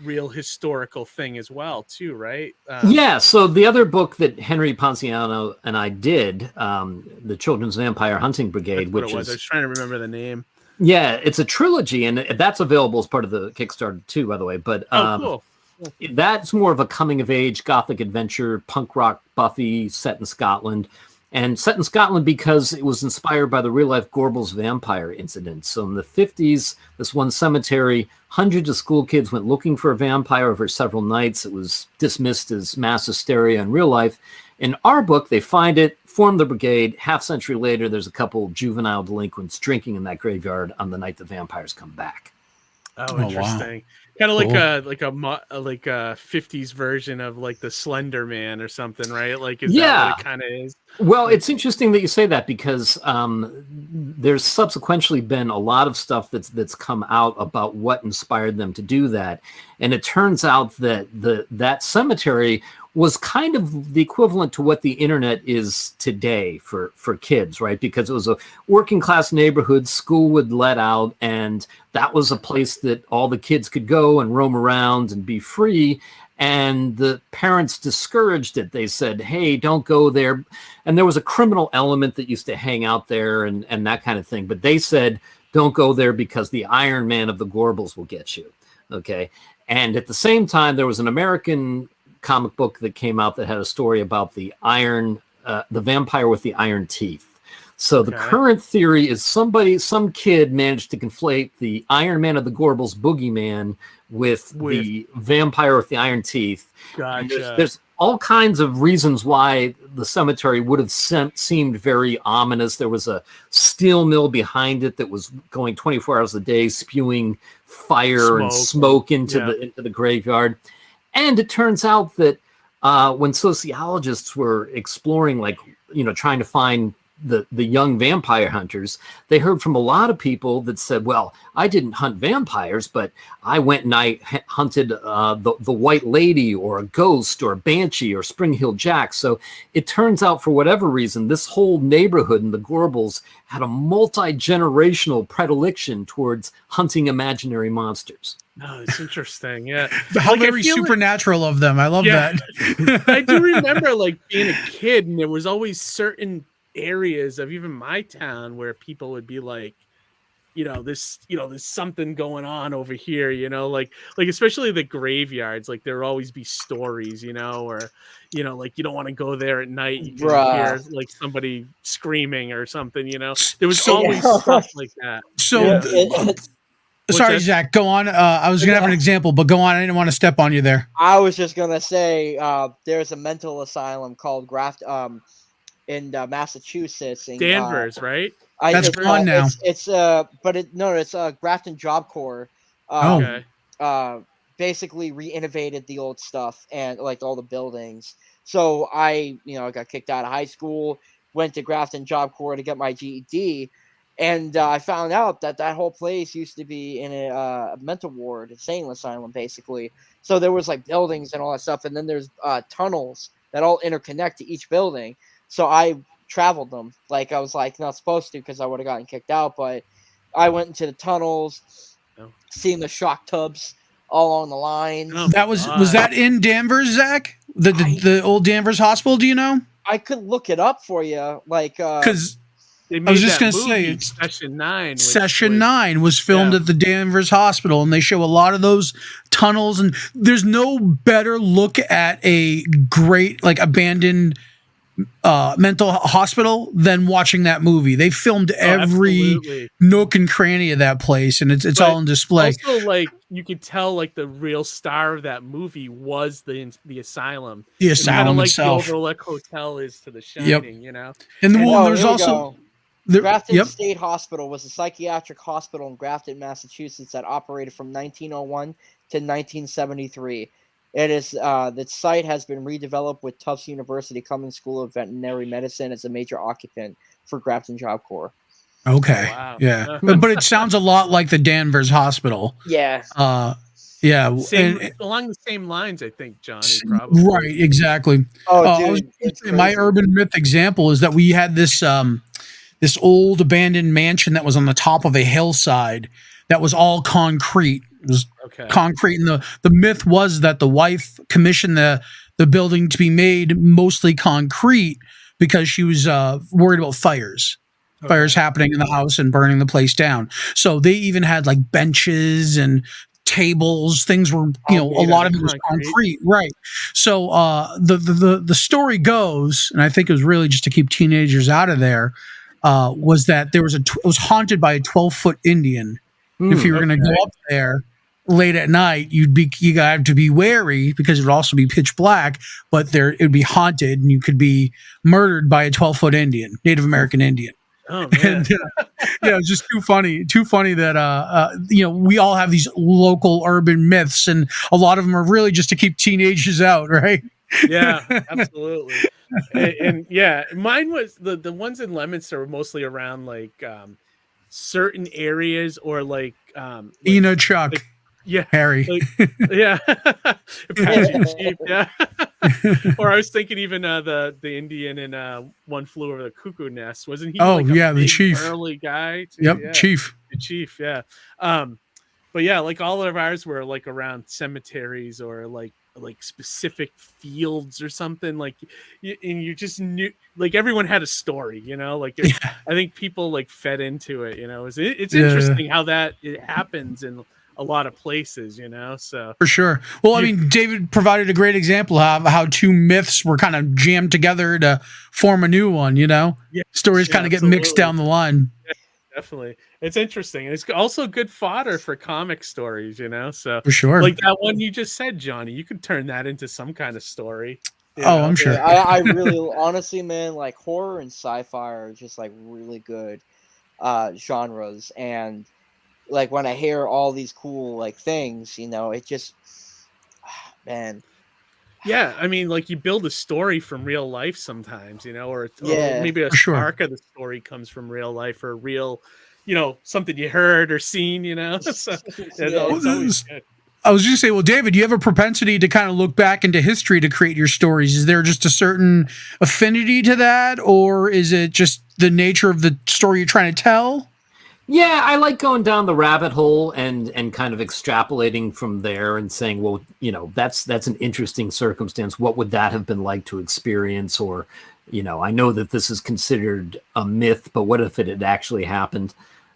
real historical thing as well too, right? Yeah, so the other book that Henry Ponciano and I did, the Children's Vampire Hunting Brigade, What which it was. is, I was trying to remember the name. yeah, it's a trilogy, and that's available as part of the Kickstarter too, by the way. But Cool. that's more of a coming of age gothic adventure, punk rock Buffy set in Scotland. And set in Scotland because it was inspired by the real life Gorbals vampire incident. So in the 50s, this one cemetery, hundreds of school kids went looking for a vampire over several nights. It was dismissed as mass hysteria in real life. In our book, they find it, form the brigade. Half century later, there's a couple juvenile delinquents drinking in that graveyard on the night the vampires come back. Oh, interesting. Wow. Kind of like a 50s version of like the Slender Man or something, right? Like, is that what it kind of is? Well, it's interesting that you say that, because there's subsequently been a lot of stuff that's come out about what inspired them to do that, and it turns out that that cemetery was kind of the equivalent to what the internet is today for kids, right? Because it was a working class neighborhood, school would let out, and that was a place that all the kids could go and roam around and be free. And the parents discouraged it. They said, hey, don't go there. And there was a criminal element that used to hang out there and that kind of thing. But they said, don't go there because the Iron Man of the Gorbals will get you. Okay. And at the same time, there was an American comic book that came out that had a story about the vampire with the iron teeth. So the current theory is some kid managed to conflate the Iron Man of the Gorbals boogeyman with the vampire with the iron teeth. Gotcha. There's all kinds of reasons why the cemetery would have seemed very ominous. There was a steel mill behind it that was going 24 hours a day, spewing fire and smoke into the graveyard. And it turns out that when sociologists were exploring, like, you know, trying to find the young vampire hunters, they heard from a lot of people that said, well, I didn't hunt vampires, but I went and I hunted the White Lady or a ghost or a banshee or Spring Hill Jack. So it turns out, for whatever reason, this whole neighborhood in the Gorbals had a multi-generational predilection towards hunting imaginary monsters. Oh, it's interesting. Yeah. How like, very supernatural of them. I love that. I do remember like being a kid, and there was always certain areas of even my town where people would be like, there's something going on over here, like especially the graveyards, like there would always be stories, or like you don't want to go there at night, you can hear like somebody screaming or something, there was always stuff like that. So sorry, Zach, go on. I was gonna have an example, but go on. I didn't want to step on you there. I was just gonna say there's a mental asylum called in Massachusetts. Danvers, right? That's gone now. It's Grafton Job Corps. Okay. Basically re-innovated the old stuff and like all the buildings. So I got kicked out of high school, went to Grafton Job Corps to get my GED, and I found out that whole place used to be in a mental ward, insane asylum, basically. So there was like buildings and all that stuff, and then there's tunnels that all interconnect to each building. So I traveled them, like I was like not supposed to because I would have gotten kicked out, but I went into the tunnels, seeing the shock tubs all on the line. That was that in Danvers, Zach? The old Danvers Hospital? Do you know? I could look it up for you, like because I was just going to say, Session 9. Session 9 was filmed at the Danvers Hospital, and they show a lot of those tunnels. And there's no better look at a great, like, abandoned mental hospital than watching that movie. They filmed every nook and cranny of that place, and it's all on display. Also, like, you could tell, like, the real star of that movie was the asylum. The asylum like itself. The Overlook Hotel is to the Shining, you know? And there's also... Grafton State Hospital was a psychiatric hospital in Grafton, Massachusetts that operated from 1901 to 1973. It is the site has been redeveloped with Tufts University Cummings School of Veterinary Medicine as a major occupant for Grafton Job Corps. Okay. Oh, wow. Yeah. But it sounds a lot like the Danvers Hospital. Yeah. Yeah. Along the same lines, I think, Johnny, probably. Right, exactly. Dude, my urban myth example is that we had this this old abandoned mansion that was on the top of a hillside that was all concrete. It was concrete, and the myth was that the wife commissioned the building to be made mostly concrete because she was worried about fires happening in the house and burning the place down. So they even had like benches and tables. Things were, a lot of it was concrete, right? So the story goes, and I think it was really just to keep teenagers out of there, was that there was it was haunted by a 12-foot Indian. If you were going to go up there late at night, you have to be wary because it would also be pitch black, but it would be haunted and you could be murdered by a 12-foot Indian, Native American Indian. Oh, man. And, it's just too funny that we all have these local urban myths, and a lot of them are really just to keep teenagers out, right? Yeah, absolutely. and mine was the ones in Leominster were mostly around like certain areas or like Chuck. Harry. Apache Chief, or I was thinking even the Indian in One Flew Over the Cuckoo Nest. Wasn't he? The chief, early guy. Too? Yep, yeah. Chief. The chief, yeah. But yeah, like all of ours were like around cemeteries or like specific fields or something, like, and you just knew, like, everyone had a story, like I think people like fed into it, it's interesting how it happens in a lot of places, so for sure. Well, I mean, David provided a great example of how two myths were kind of jammed together to form a new one, stories kind of get mixed down the line. Definitely. It's interesting. It's also good fodder for comic stories, so for sure. Like that one you just said, Johnny, you could turn that into some kind of story. I'm sure. I really, honestly, man, like horror and sci-fi are just like really good genres. And like when I hear all these cool like things, it just, man. Yeah, I mean, like you build a story from real life sometimes, or maybe a spark of the story comes from real life or real, something you heard or seen, So it's always good. I was just saying, well, David, you have a propensity to kind of look back into history to create your stories. Is there just a certain affinity to that, or is it just the nature of the story you're trying to tell? Yeah, I like going down the rabbit hole and kind of extrapolating from there and saying, well, that's an interesting circumstance. What would that have been like to experience? Or, I know that this is considered a myth, but what if it had actually happened?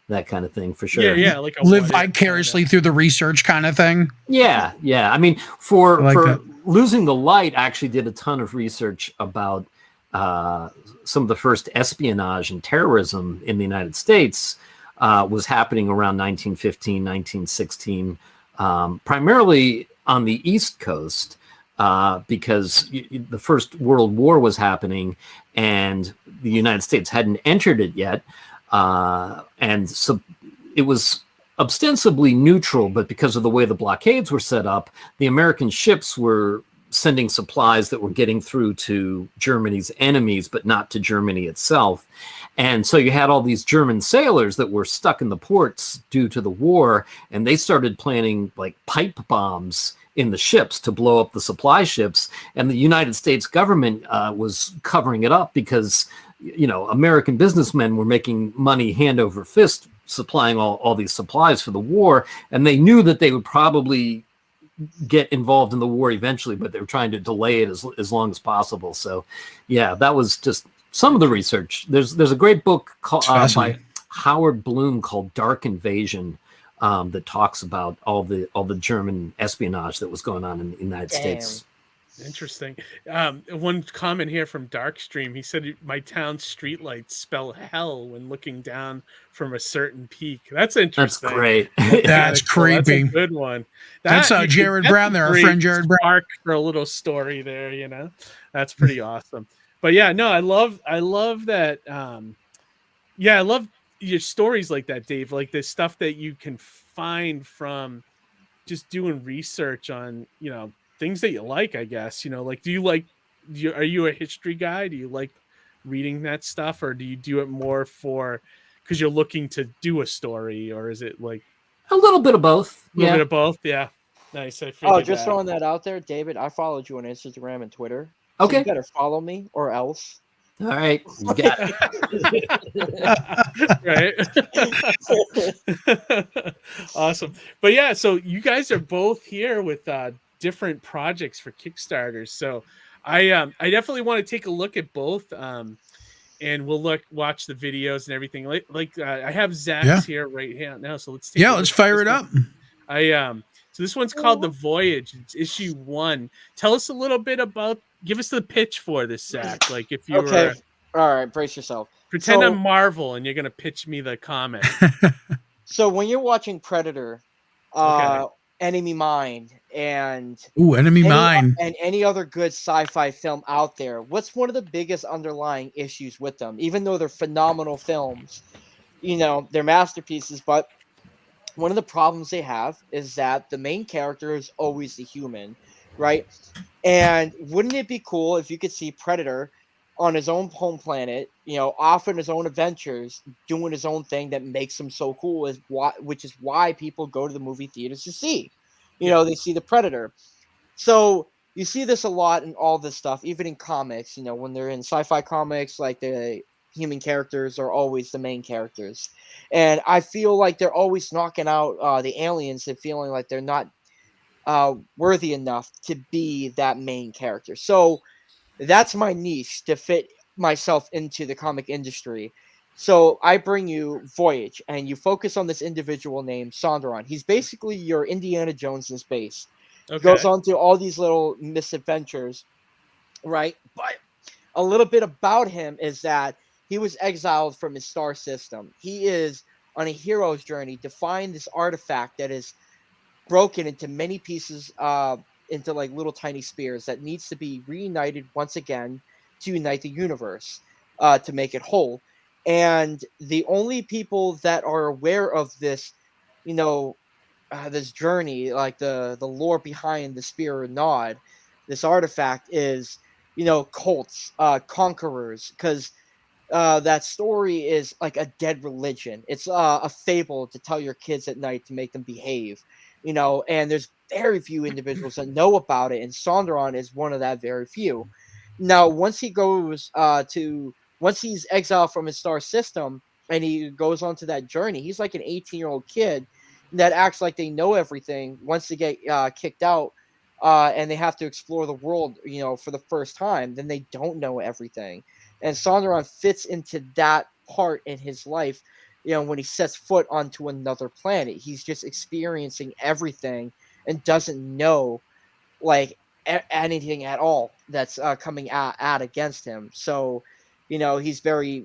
That kind of thing, for sure. Yeah, like live vicariously through the research kind of thing. Yeah. I mean, for Losing the Light, I actually did a ton of research about some of the first espionage and terrorism in the United States. Was happening around 1915, 1916, primarily on the East Coast, because the First World War was happening and the United States hadn't entered it yet. And so it was ostensibly neutral, but because of the way the blockades were set up, the American ships were sending supplies that were getting through to Germany's enemies, but not to Germany itself. And so you had all these German sailors that were stuck in the ports due to the war, and they started planting like pipe bombs in the ships to blow up the supply ships. And the United States government was covering it up because, you know, American businessmen were making money hand over fist supplying all these supplies for the war, and they knew that they would probably get involved in the war eventually, but they were trying to delay it as long as possible. So yeah, that was just some of the research. There's a great book by Howard Bloom called Dark Invasion, that talks about all the German espionage that was going on in the United States. Interesting. One comment here from Darkstream. He said, "My town's streetlights spell hell when looking down from a certain peak." That's interesting. That's great. That's creepy. That's a good one. That's Jared Brown there, our friend Jared Brown. Spark for a little story there, you know. That's pretty awesome. But yeah, no, I love that. I love your stories like that, Dave. Like the stuff that you can find from just doing research on, you know, things that you like, I guess, you know, like, are you a history guy? Do you like reading that stuff, or do you do it more because you're looking to do a story, or is it like a little bit of both? A little bit of both. Yeah. Nice. Just throwing that out there, David, I followed you on Instagram and Twitter. So okay. You better follow me or else. All right. You got it. Right. Awesome. But yeah, so you guys are both here with different projects for Kickstarters. So I definitely want to take a look at both. And we'll watch the videos and everything. I have Zach's here right now. So let's let's fire it up. So this one's called The Voyage. It's issue 1. Tell us a little bit give us the pitch for this, Zach. Like if you were all right, brace yourself. Pretend I'm Marvel and you're gonna pitch me the comic. So when you're watching Predator, Enemy Mine, and any other good sci-fi film out there, what's one of the biggest underlying issues with them? Even though they're phenomenal films, you know, they're masterpieces, but one of the problems they have is that the main character is always the human, right? And wouldn't it be cool if you could see Predator on his own home planet, you know, off on his own adventures, doing his own thing that makes him so cool, which is why people go to the movie theaters to see. You know, they see the Predator. So you see this a lot in all this stuff, even in comics, you know, when they're in sci-fi comics, like the human characters are always the main characters. And I feel like they're always knocking out the aliens and feeling like they're not worthy enough to be that main character. So that's my niche to fit myself into the comic industry. So I bring you Voyage, and you focus on this individual named Sonderon. He's basically your Indiana Jones in space. Okay. Goes on to all these little misadventures, right? But a little bit about him is that he was exiled from his star system. He is on a hero's journey to find this artifact that is broken into many pieces, into like little tiny spears that needs to be reunited once again to unite the universe, to make it whole. And the only people that are aware of this, you know, this journey, like the lore behind the spear and nod, this artifact, is, you know, cults, conquerors, because that story is like a dead religion. It's a fable to tell your kids at night to make them behave, you know, and there's very few individuals that know about it, and Sonderon is one of that very few. Now, once he goes once he's exiled from his star system and he goes on to that journey, he's like an 18-year-old kid that acts like they know everything. Once they get kicked out and they have to explore the world, you know, for the first time, then they don't know everything. And Sonderon fits into that part in his life, you know, when he sets foot onto another planet. He's just experiencing everything and doesn't know, like, anything at all that's coming out against him. So, you know, he's very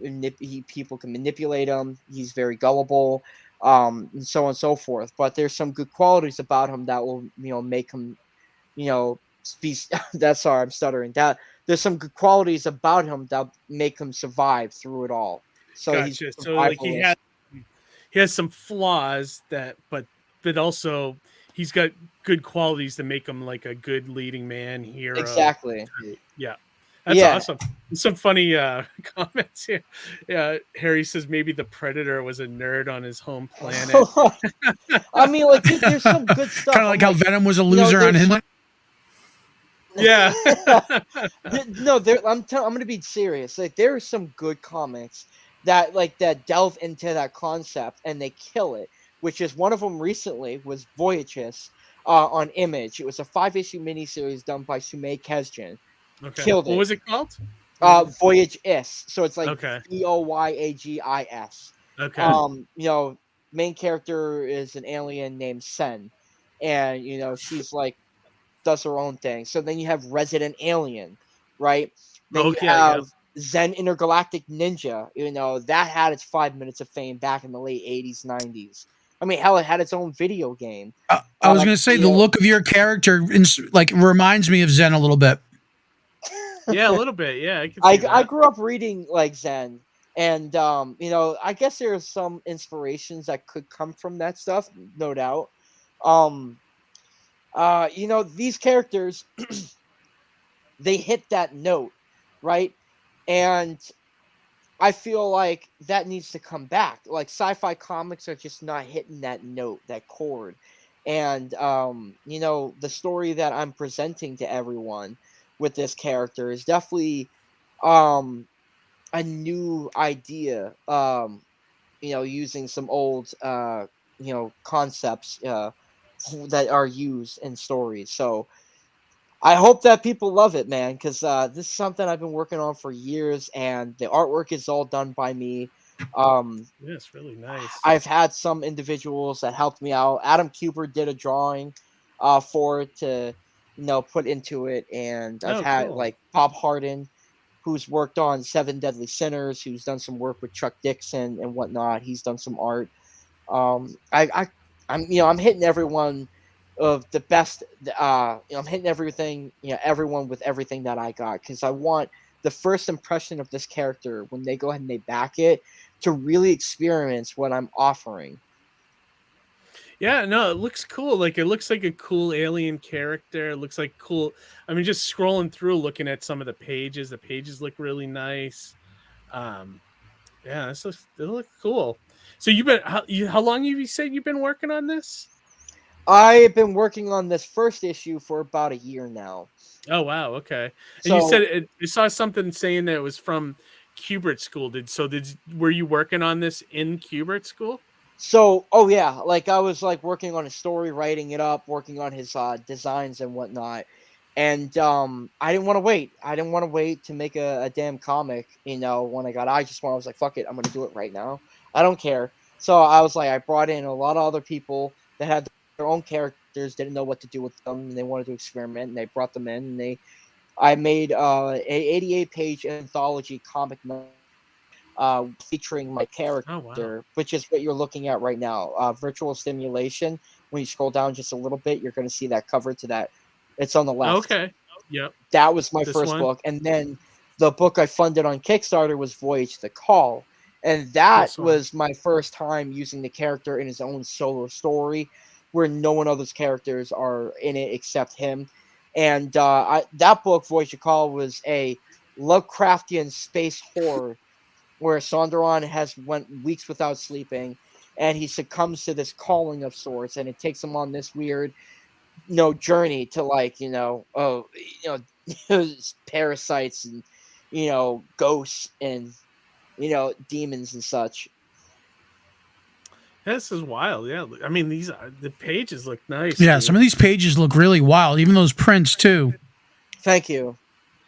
people can manipulate him. He's very gullible, and so on and so forth. But there's some good qualities about him that will, you know, make him, you know, that's sorry, I'm stuttering. That there's some good qualities about him that make him survive through it all. So Gotcha. he's So like survivalist. he has some flaws but also he's got good qualities to make him like a good leading man hero. Exactly. Yeah. That's Yeah. awesome. Some funny comments here. Yeah, Harry says maybe the Predator was a nerd on his home planet. I mean, like, dude, there's some good stuff. Kind of like how Venom was a you know, loser on his. Yeah. No, I'm going to be serious. Like, there are some good comics that delve into that concept and they kill it. Which is one of them recently was Voyage on Image. It was a 5-issue miniseries done by Sumei Kesjin. Okay. Killed What it. was it called? Voyage is. So it's like Okay. Voyagis. Okay. You know, main character is an alien named Sen, and you know she's like does her own thing. So then you have Resident Alien, right? Then you have Zen Intergalactic Ninja. You know that had its 5 minutes of fame back in the late 80s, 90s. I mean, hell, it had its own video game. I was going to say the look of your character like reminds me of Zen a little bit. Yeah, a little bit. Yeah, I grew up reading like Zen, and you know, I guess there are some inspirations that could come from that stuff, no doubt. You know, these characters, they hit that note, right? And I feel like that needs to come back. Like sci-fi comics are just not hitting that note, that chord. And you know, the story that I'm presenting to everyone with this character is definitely a new idea. You know, using some old you know, concepts that are used in stories. So I hope that people love it, man, because this is something I've been working on for years, and the artwork is all done by me. Yeah, it's really nice. I've had some individuals that helped me out. Adam Kuber did a drawing for it to, you know, put into it, and I've had cool. like Bob Harden, who's worked on Seven Deadly Sinners, who's done some work with Chuck Dixon and whatnot. He's done some art. I'm you know, I'm hitting everyone of the best. You know, I'm hitting everything. You know, everyone with everything that I got, because I want the first impression of this character when they go ahead and they back it to really experience what I'm offering. Yeah, no, it looks cool. Like it looks like a cool alien character. It looks like cool. I mean, just scrolling through, looking at some of the pages look really nice. Yeah, they look cool. So you've been how long have you said you've been working on this? I've been working on this first issue for about a year now. Oh wow, okay. And So, you said you saw something saying that it was from Kubert School. Were you working on this in Kubert School? So, oh yeah, like I was like working on his story, writing it up, working on his designs and whatnot. And I didn't want to wait. I didn't want to wait to make a damn comic, you know, when I was like, fuck it, I'm gonna do it right now. I don't care. So I was like, I brought in a lot of other people that had their own characters, didn't know what to do with them, and they wanted to experiment, and they brought them in, and I made a 88-page anthology comic featuring my character, which is what you're looking at right now. Virtual Stimulation. When you scroll down just a little bit, you're going to see that cover to that. It's on the left. Okay. Yep. That was my first book. And then the book I funded on Kickstarter was Voyage the Call. And that was my first time using the character in his own solo story where no one other's characters are in it except him. And that book, Voyage the Call, was a Lovecraftian space horror where Sonderon went weeks without sleeping, and he succumbs to this calling of sorts, and it takes him on this weird, you know, journey to like, you know, parasites and, you know, ghosts and, you know, demons and such. This is wild. Yeah, I mean, the pages look nice. Yeah, dude. some of these pages look really wild. Even those prints too. Thank you.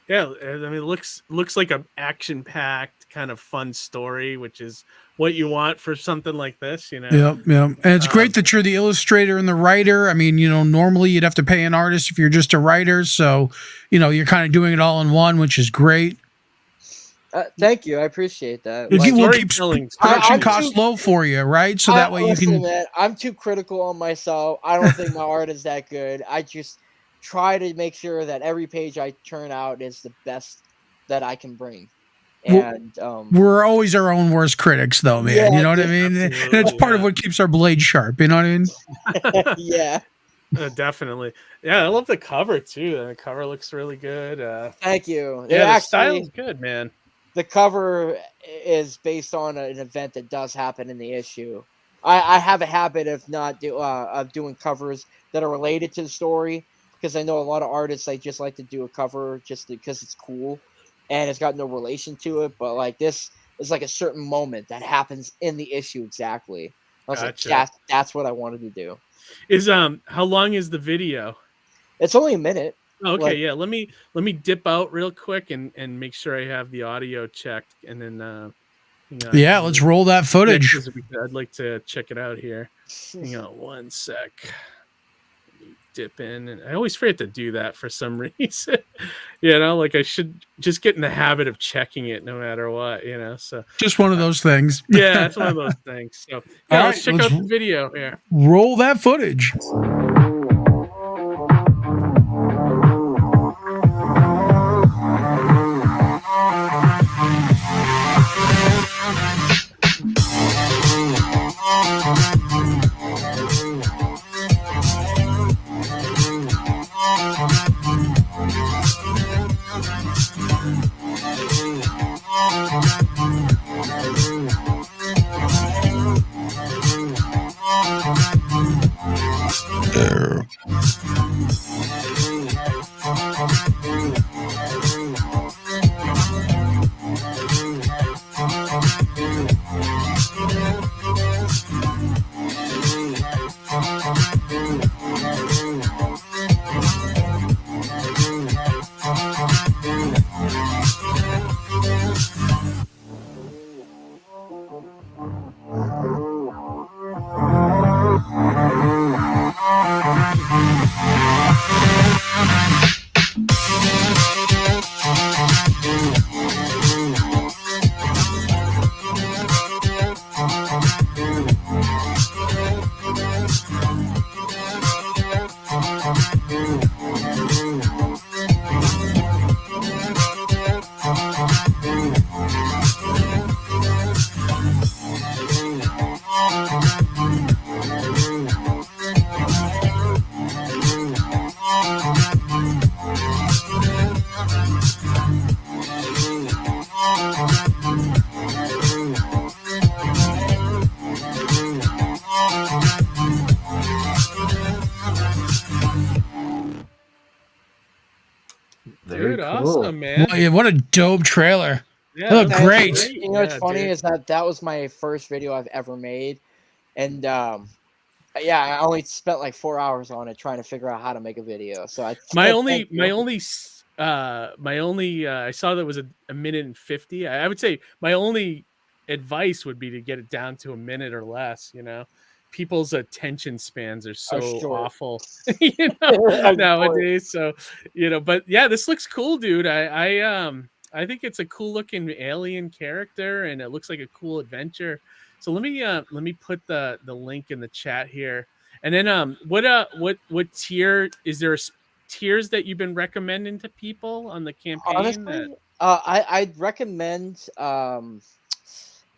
Yeah, I mean, it looks like an action-packed kind of fun story, which is what you want for something like this, you know. Yeah. And it's great that you're the illustrator and the writer. I mean, you know, normally you'd have to pay an artist if you're just a writer, so you know, you're kind of doing it all in one, which is great. Thank you, I appreciate that. We'll keep production costs low for you, right? So that way you can. Man, I'm too critical on myself. I don't think my art is that good. I just try to make sure that every page I turn out is the best that I can bring. And we're always our own worst critics, though, man. Yeah, you know what I mean? And it's part of what keeps our blade sharp. You know what I mean? Yeah. Definitely. Yeah, I love the cover too. The cover looks really good. Thank you. Yeah, the style is good, man. The cover is based on an event that does happen in the issue. I have a habit of not of doing covers that are related to the story, because I know a lot of artists, they just like to do a cover just because it's cool and it's got no relation to it. But like, this is like a certain moment that happens in the issue exactly. I was Gotcha. like, that's what I wanted to do. Is how long is the video? It's only a minute. Okay, Like, yeah. Let me dip out real quick and make sure I have the audio checked, and then yeah, let's roll that footage. I'd like to check it out here. Hang on one sec. Let me dip in, and I always forget to do that for some reason. You know, like I should just get in the habit of checking it no matter what. You know, so just one of those things. Yeah, it's one of those things. So yeah, let's check out the video here. Roll that footage. Dude, awesome, man. Well, yeah, what a dope trailer. Yeah, that looked great. You know what's funny is that was my first video I've ever made, and yeah, I only spent like 4 hours on it trying to figure out how to make a video. So I I saw that was a minute and 50. I would say my only advice would be to get it down to a minute or less. You know, people's attention spans are so awful, you know, nowadays. So, you know, but yeah, this looks cool, dude. I think it's a cool looking alien character, and it looks like a cool adventure. So let me put the link in the chat here. And then what tier is there? Tiers that you've been recommending to people on the campaign? Honestly, I'd recommend.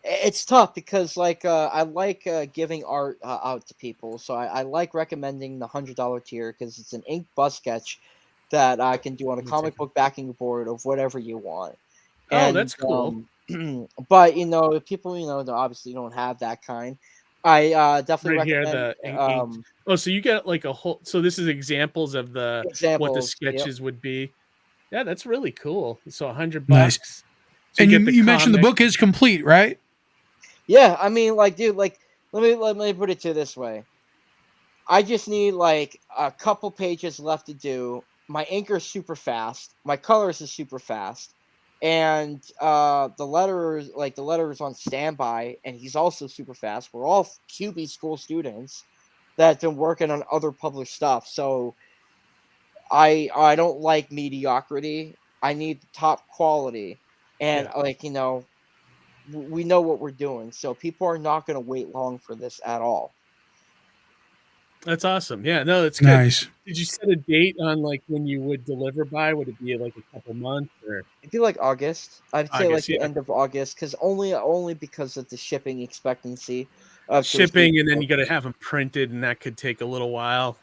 It's tough because I like giving art out to people, so I like recommending the $100 tier because it's an ink bust sketch that I can do on a comic book backing board of whatever you want. Oh, that's cool. But you know, people they obviously don't have that kind. I definitely recommend. Oh, so you get like a whole. So this is examples of what the sketches would be. Yeah, that's really cool. So $100. Nice. So and you mentioned the book is complete, right? Yeah, I mean, like, dude, like, let me put it to you this way. I just need like a couple pages left to do. My inker's super fast. My colors is super fast. And the letter's on standby, and he's also super fast. We're all QB school students that have been working on other published stuff. So I don't like mediocrity. I need top quality. And we know what we're doing. So people are not going to wait long for this at all. That's awesome. Yeah, no, that's good. Nice. Did you set a date on like when you would deliver by? Would it be like a couple months or It'd be like August. I'd say like August? the Yeah, end of August, because only because of the shipping expectancy of to receive shipping, and the then you book. got to have them printed, and that could take a little while.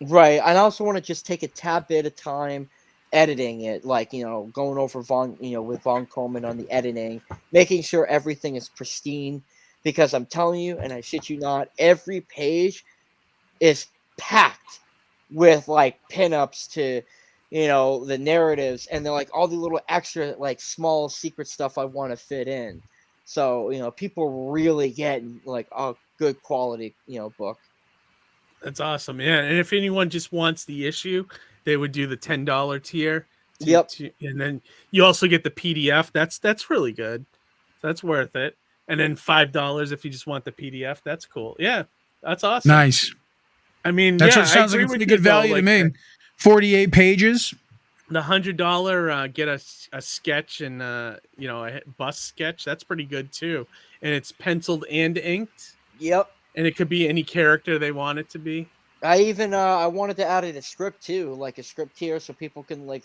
Right. I also want to just take a tad bit of time editing it, like, going over with Von Coleman on the editing, making sure everything is pristine. Because I'm telling you, and I shit you not, every page is packed with like pinups to, the narratives, and they're like all the little extra, like small secret stuff I want to fit in. So, people really getting like a good quality, book. That's awesome. Yeah, and if anyone just wants the issue, they would do the $10 tier. Yep. And then you also get the PDF. That's really good. That's worth it. And then $5 if you just want the PDF. That's cool. Yeah, that's awesome. Nice. I mean, That's yeah, what sounds I like agree a pretty with good you, though, value to like me. 48 pages. the $100 get a sketch and a bust sketch. That's pretty good too, and it's penciled and inked, Yep. and it could be any character they want it to be. I even I wanted to add in a script too, like a script tier, so people can like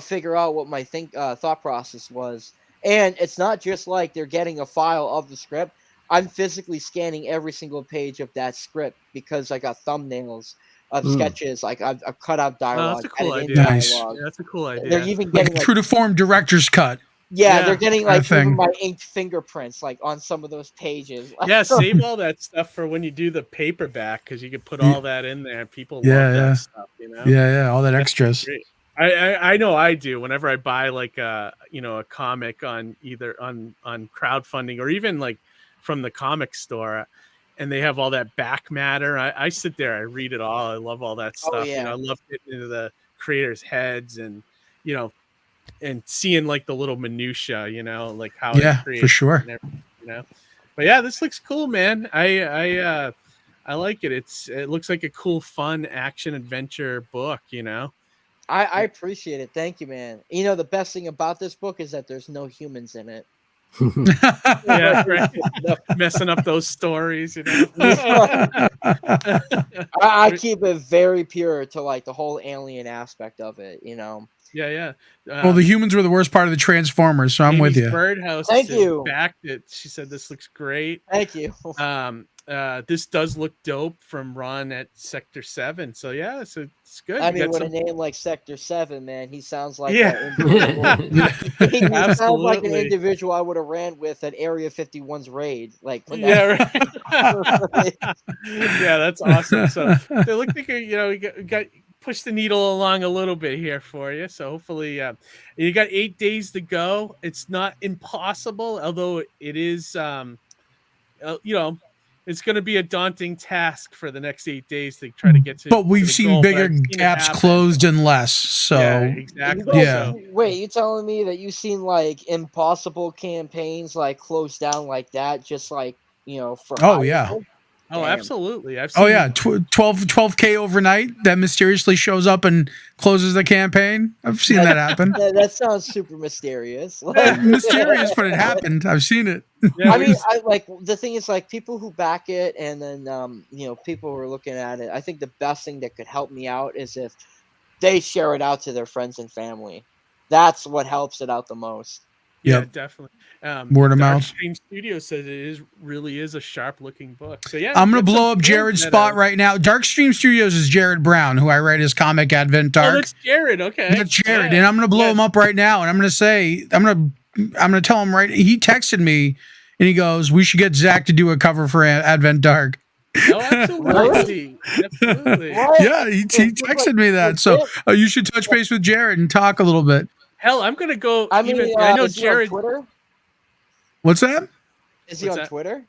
figure out what my thought process was. And it's not just like they're getting a file of the script. I'm physically scanning every single page of that script because I got thumbnails of sketches. Like I've cut out Oh, dialogue. that's a cool edited idea. Nice. dialogue. Yeah, that's a cool idea. They're even Like getting a true to form director's cut. yeah, Yeah, they're getting kinda like even thing. my inked fingerprints like on some of those pages. Yeah, save all that stuff for when you do the paperback because you could put all that in there. People love that stuff, Yeah, all that That's extras. great. I know I do. Whenever I buy like a comic on either on crowdfunding or even like from the comic store, and they have all that back matter, I sit there, I read it all. I love all that stuff. yeah. I love getting into the creators' heads and and seeing like the little minutia, like how Yeah, it's created for sure. and everything. But yeah, this looks cool, man. I like it. It looks like a cool, fun action adventure book. I appreciate it. Thank you, man. The best thing about this book is that there's no humans in it. Yeah, right. Messing up those stories. I keep it very pure to like the whole alien aspect of it. Yeah. Well, the humans were the worst part of the Transformers, so I'm with Amy's you. Birdhouse. Thank you. Backed it. She said this looks great. Thank you. This does look dope from Ron at Sector 7. So yeah, so it's good. I You mean, got with some- a name like Sector 7, man, he sounds like Yeah. that individual. He sounds like an Absolutely. individual I would have ran with at Area 51's raid. Like, when Yeah, that- right. Yeah, that's awesome. So they look like you got push the needle along a little bit here for you. So hopefully, you got 8 days to go. It's not impossible, although it is, it's going to be a daunting task for the next 8 days to try to get to. But we've the seen goal, but bigger I've seen it gaps happen. closed and less. So Yeah, exactly. Yeah. So, Wait, you telling me that you've seen like impossible campaigns like close down like that, just like for Oh, hire? yeah. oh, Damn. absolutely. I've seen. Oh yeah, 12K overnight that mysteriously shows up and closes the campaign. I've seen that happen. That sounds super mysterious. Mysterious, but it happened. I've seen it. Yeah, I mean, I like the thing is like people who back it, and then people who are looking at it. I think the best thing that could help me out is if they share it out to their friends and family. That's what helps it out the most. Yeah, Yep. definitely. Word of mouth. Darkstream Studios says it really is a sharp looking book. So yeah, I'm gonna get some blow up fans Jared's that spot are- right now. Darkstream Studios is Jared Brown, who I write his comic Advent Oh, Dark. that's Jared. Okay, That's Jared, Yeah. and I'm gonna blow Yeah. him up right now. And I'm gonna tell him right. He texted me, and he goes, "We should get Zach to do a cover for Advent Dark." Oh, absolutely, absolutely. What? Yeah, he texted me that. So you should touch base with Jared and talk a little bit. Hell, I'm gonna go. I mean, I know is he on Jared. Twitter? What's that? Is he What's on that? Twitter?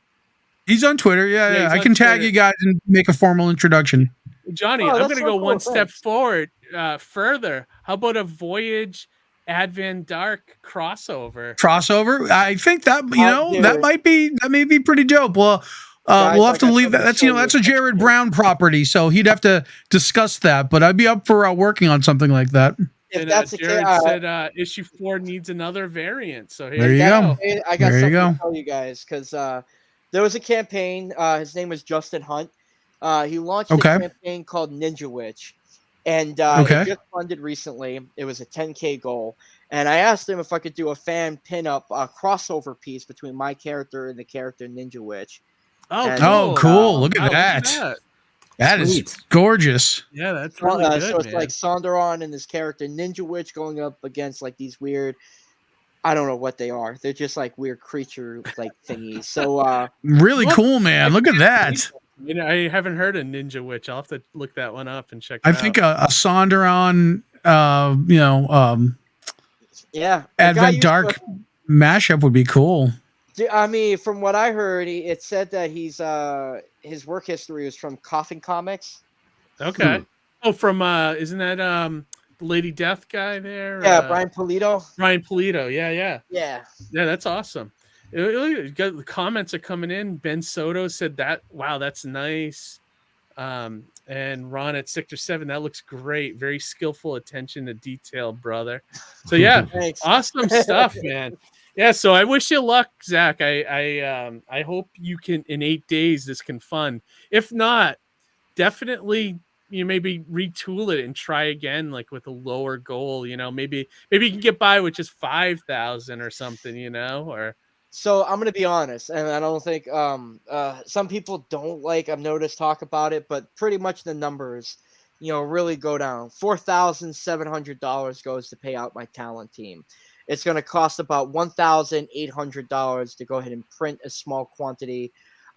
He's on Twitter. Yeah, Yeah. he's I on can tag Twitter. you guys and make a formal introduction. Johnny, Oh, I'm that's gonna so go cool, one step thanks. forward, further. How about a Voyage Advent Dark crossover? Crossover. I think that Dude. that may be pretty dope. Well, Guys, we'll have like to I leave said, that. That's show that's you a Jared Brown property, so he'd have to discuss that. But I'd be up for working on something like that. If And that's the Jared case, said issue 4 needs another variant. So here There you go. I got There you something go. to tell you guys because there was a campaign. His name was Justin Hunt. He launched a campaign called Ninja Witch, and it just funded recently. It was a 10K goal, and I asked him if I could do a fan pinup crossover piece between my character and the character Ninja Witch. Oh, and, cool! Cool! Look at Look that. at that. That is gorgeous. Yeah, that's really good, so it's man. like Sonderon and this character Ninja Witch going up against like these weird, I don't know what they are. They're just like weird creature like thingies. So really cool, man. Look at that. You know, I haven't heard of Ninja Witch. I'll have to look that one up and check it I out. think a Sonderon, Advent Dark mashup would be cool. I mean, from what I heard, it said that his work history was from Coffin Comics. Okay. Oh, from isn't that the Lady Death guy there? Yeah, Brian Pulido. Brian Pulido. Yeah. Yeah. Yeah, that's awesome. The comments are coming in. Ben Soto said that. Wow, that's nice. And Ron at Sector 7, that looks great. Very skillful attention to detail, brother. So yeah, awesome stuff, man. Yeah, so I wish you luck, Zach. I hope you can, in 8 days, this can fund. If not, definitely maybe retool it and try again, like with a lower goal. Maybe you can get by with just 5,000 or something. Or. So I'm gonna be honest, and I don't think some people don't like. I've noticed talk about it, but pretty much the numbers, really go down. $4,700 goes to pay out my talent team. It's going to cost about $1,800 to go ahead and print a small quantity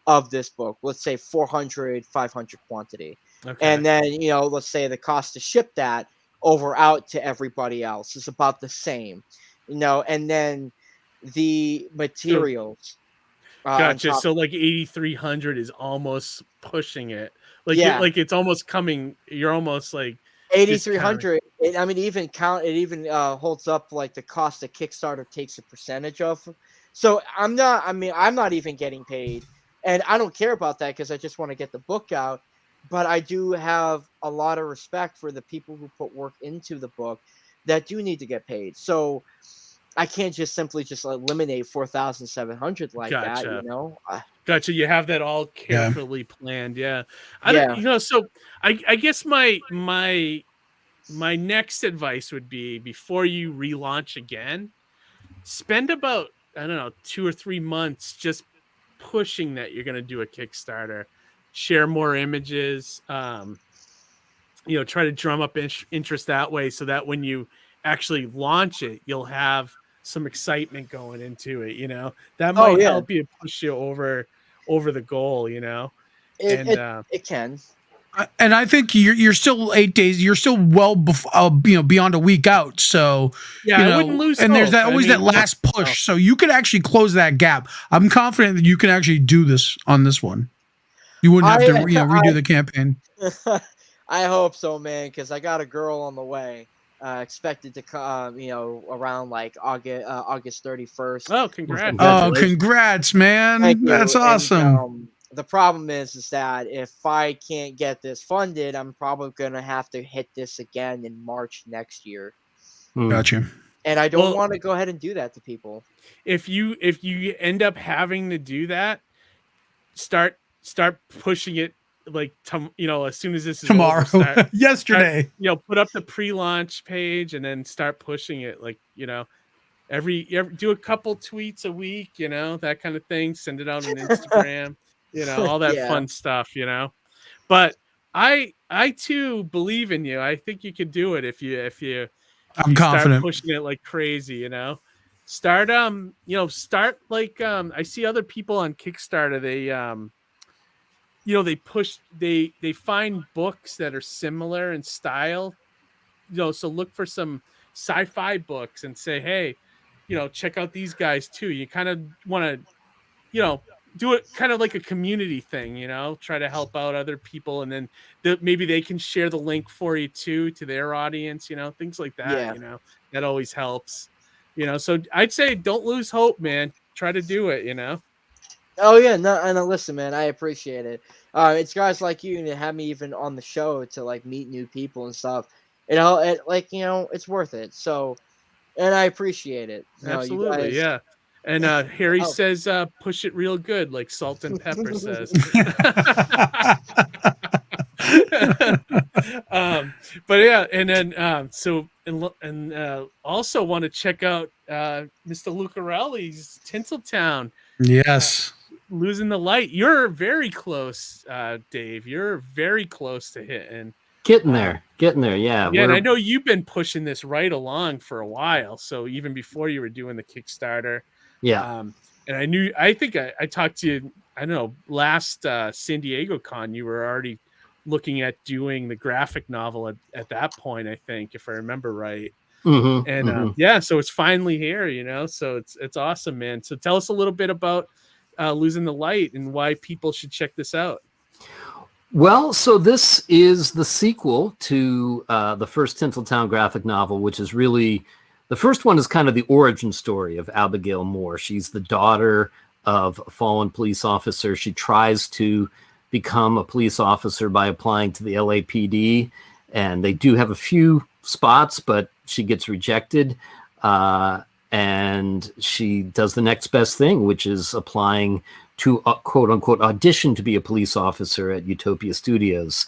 of this book. Let's say 400, 500 quantity. Okay. And then, let's say the cost to ship that out to everybody else is about the same, and then the materials. Gotcha. So like 8,300 is almost pushing it. Like, it's almost coming. You're almost like 8,300. I mean, it even holds up like the cost that Kickstarter takes a percentage of. So I'm not even getting paid, and I don't care about that because I just want to get the book out. But I do have a lot of respect for the people who put work into the book that do need to get paid. So I can't just simply eliminate 4,700 like that. Gotcha. You have that all carefully planned. Yeah. So I guess my next advice would be, before you relaunch again, spend about, I don't know, 2 or 3 months just pushing that you're going to do a Kickstarter, share more images, try to drum up interest that way, so that when you actually launch it, you'll have some excitement going into it. That might help you push you over the goal. It can. And I think you're still 8 days. You're still well, beyond a week out. So I wouldn't lose. And hope. there's always that last push. So you could actually close that gap. I'm confident that you can actually do this on this one. You wouldn't have to redo the campaign. I hope so, man. Because I got a girl on the way. Expected to come, around like August 31st. Oh, congrats! Oh, congrats, man! That's awesome. And, the problem is that if I can't get this funded, I'm probably gonna have to hit this again in March next year. Gotcha. And I don't want to go ahead and do that to people. If you end up having to do that, start pushing it. Like as soon as this is tomorrow, over, yesterday, put up the pre-launch page and then start pushing it. Like, every do a couple tweets a week, that kind of thing. Send it out on Instagram, all that fun stuff, But I too believe in you. I think you could do it if you I'm confident. Start pushing it like crazy, Start start like I see other people on Kickstarter. They find books that are similar in style, so look for some sci-fi books and say, hey, check out these guys too. You kind of want to, do it kind of like a community thing, try to help out other people, and then maybe they can share the link for you too to their audience, things like that. That always helps, so I'd say don't lose hope, man. Try to do it, Oh yeah, no, and listen, man, I appreciate it. It's guys like you to have me even on the show to like meet new people and stuff. It's worth it. So, and I appreciate it. Absolutely, yeah. And Harry Oh. says, push it real good, like Salt and Pepper says. But yeah, and then also want to check out Mr. Lucarelli's Tinseltown. Yes. Losing the Light. You're very close, Dave. You're very close to hitting. Getting there. Yeah. Yeah, and I know you've been pushing this right along for a while. So even before you were doing the Kickstarter. Yeah. And I think I talked to you, I don't know, last San Diego Con, you were already looking at doing the graphic novel at that point, I think, if I remember right. Mm-hmm, And yeah, so it's finally here, you know, so it's awesome, man. So tell us a little bit about Losing the Light and why people should check this out. Well, so this is the sequel to the first Tinseltown graphic novel, which is really, the first one is kind of the origin story of Abigail Moore. She's the daughter of a fallen police officer. She tries to become a police officer by applying to the LAPD, and they do have a few spots, but she gets rejected. And she does the next best thing, which is applying to quote unquote audition to be a police officer at Utopia Studios.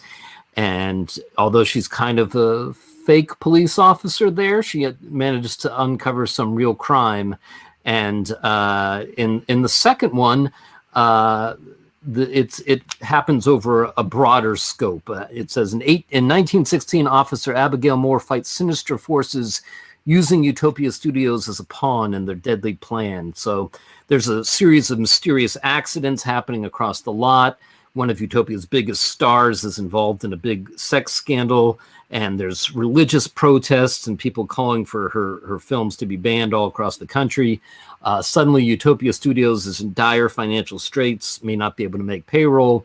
And although she's kind of a fake police officer there, she manages to uncover some real crime. And in the second one, it happens over a broader scope. It says in 1916, Officer Abigail Moore fights sinister forces using Utopia Studios as a pawn in their deadly plan. So there's a series of mysterious accidents happening across the lot. One of Utopia's biggest stars is involved in a big sex scandal, and there's religious protests and people calling for her films to be banned all across the country. Suddenly, Utopia Studios is in dire financial straits, may not be able to make payroll.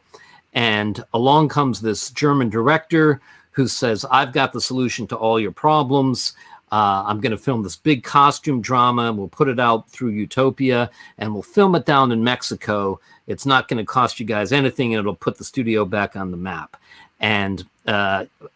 And along comes this German director who says, I've got the solution to all your problems. I'm going to film this big costume drama, and we'll put it out through Utopia, and we'll film it down in Mexico. It's not going to cost you guys anything, and it'll put the studio back on the map. And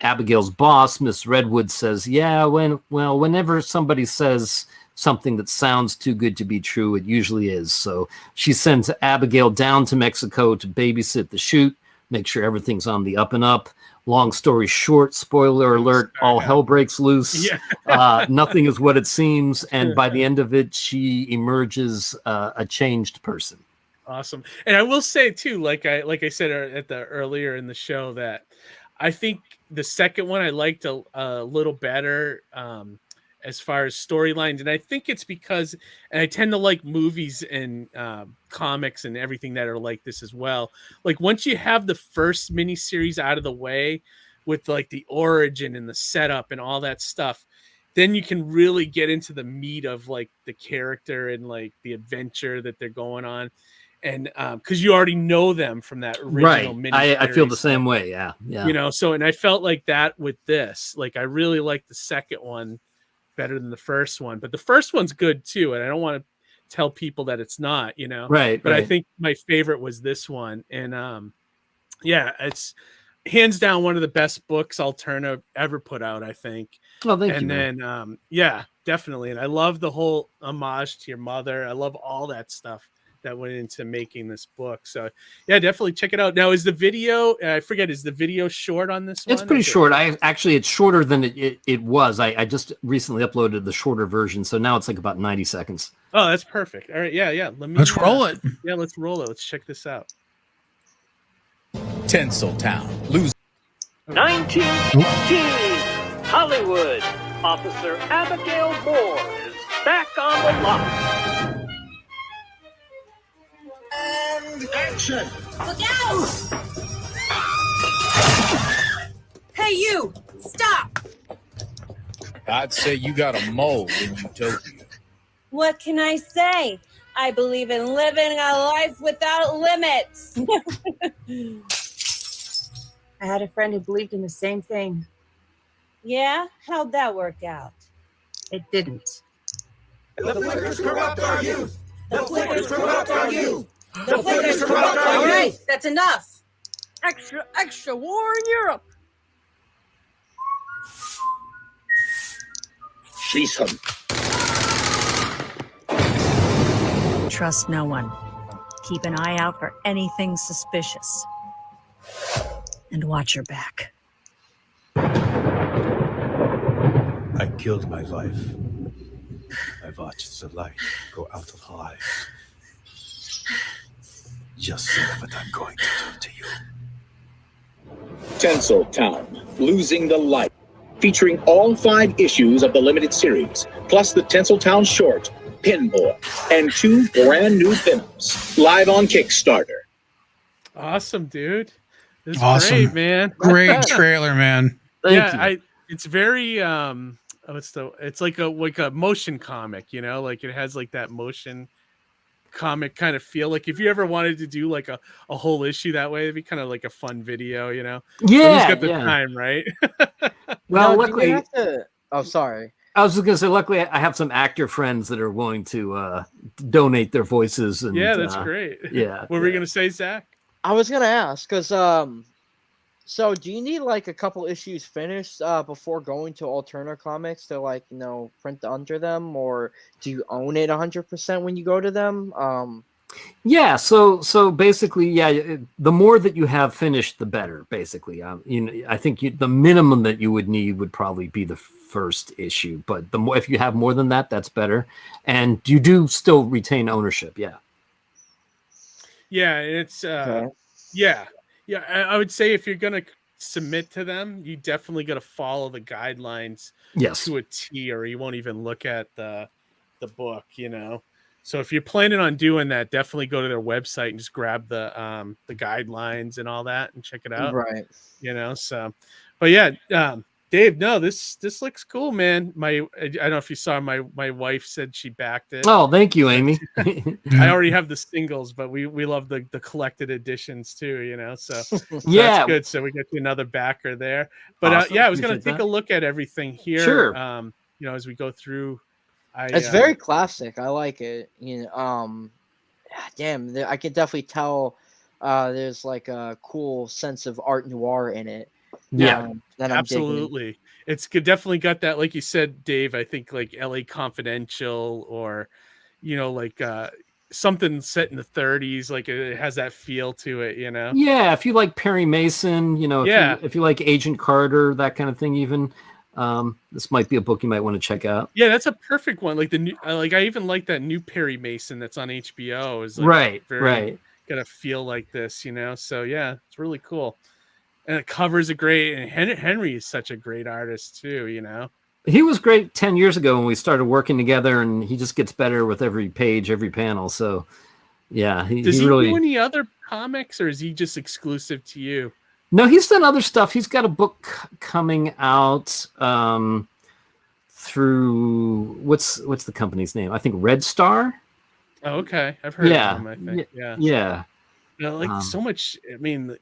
Abigail's boss, Miss Redwood, says, yeah, whenever somebody says something that sounds too good to be true, it usually is. So she sends Abigail down to Mexico to babysit the shoot, make sure everything's on the up and up. Long story short, spoiler alert, all hell breaks loose. Yeah. Nothing is what it seems. And by the end of it, she emerges a changed person. Awesome. And I will say too, like I said earlier in the show, that I think the second one I liked a little better as far as storylines. And I think it's because, and I tend to like movies and comics and everything that are like this as well. Like once you have the first miniseries out of the way with like the origin and the setup and all that stuff, then you can really get into the meat of like the character and like the adventure that they're going on. And because you already know them from that original miniseries. I feel the same way. Yeah. You know, so, and I felt like that with this. Like I really like the second one better than the first one, but the first one's good too. And I don't want to tell people that it's not, you know, but I think my favorite was this one. And yeah, it's hands down one of the best books Alterna ever put out, I think. Well, thank you. And then yeah, definitely. And I love the whole homage to your mother. I love all that stuff that went into making this book. So yeah, definitely check it out. Now, is the video, I forget, is the video short on this one? It's pretty short. It's shorter than it was. I just recently uploaded the shorter version. So now it's like about 90 seconds. Oh, that's perfect. All right. Yeah. Let's roll it. Yeah, let's roll it. Let's check this out. Tinseltown. Lose. 1916, Hollywood. Officer Abigail Moore is back on the lot. And action! Look out! Hey, you! Stop! I'd say you got a mole in Utopia. What can I say? I believe in living a life without limits. I had a friend who believed in the same thing. Yeah? How'd that work out? It didn't. The flickers corrupt our youth! The flickers corrupt our youth! The flickers corrupt our All youth! right, that's enough. Extra war in Europe. She's him. trust no one. Keep an eye out for anything suspicious. And watch your back. I killed my wife. I watched the light go out of her eyes. Just think what I'm going to do to you. Tinseltown, Losing the Light, featuring all 5 issues of the limited series, plus the Tinseltown short, Pinboy, and 2 brand new pinups, live on Kickstarter. Awesome, dude. This is Awesome. great, man. Great trailer, man. Thank you. It's very it's like a motion comic, you know, like it has like that motion comic kind of feel. Like if you ever wanted to do like a whole issue that way, it'd be kind of like a fun video, you know. Yeah, who's got the time, right? Well, Now, luckily, oh, sorry. I was just gonna say, luckily, I have some actor friends that are willing to donate their voices. And Yeah, that's great. Yeah. What were you gonna say, Zach? I was gonna ask because so do you need like a couple issues finished before going to Alterna Comics to like print under them, or do you own it 100% when you go to them? Yeah, so basically, yeah, the more that you have finished, the better. Basically, I think the minimum that you would need would probably be the first issue, but the more, if you have more than that, that's better, and you do still retain ownership. Yeah. Yeah, it's yeah. I would say if you're gonna submit to them, you definitely got to follow the guidelines to a T, or you won't even look at the book, you know. So if you're planning on doing that, definitely go to their website and just grab the guidelines and all that and check it out. Right. You know, so but yeah, Dave, no, this looks cool, man. I don't know if you saw my wife said she backed it. Oh, thank you, Amy. I already have the singles, but we love the collected editions too, you know. So yeah, that's good. So we get another backer there. But awesome. yeah, I was gonna take a look at everything here. Sure. You know, as we go through. It's very classic. I like it. You know, damn, I can definitely tell. There's like a cool sense of art noir in it. Yeah, that I'm absolutely. digging. It's definitely got that, like you said, Dave. I think like LA Confidential, or you know, like something set in the 30s. Like it has that feel to it, you know. Yeah, if you like Perry Mason, you know, if you like Agent Carter, that kind of thing, even. This might be a book you might want to check out. Yeah, that's a perfect one. Like the new, like I even like that new Perry Mason that's on HBO. Is like right. Gotta feel like this, you know. So yeah, it's really cool. And the covers are great. And Henry is such a great artist too, you know. He was great 10 years ago when we started working together, and he just gets better with every page, every panel. So yeah, does he really do any other comics, or is he just exclusive to you? No, he's done other stuff. He's got a book coming out through what's the company's name? I think Red Star. Oh, okay, I've heard of him. I think. Yeah. You know, like so much. I mean,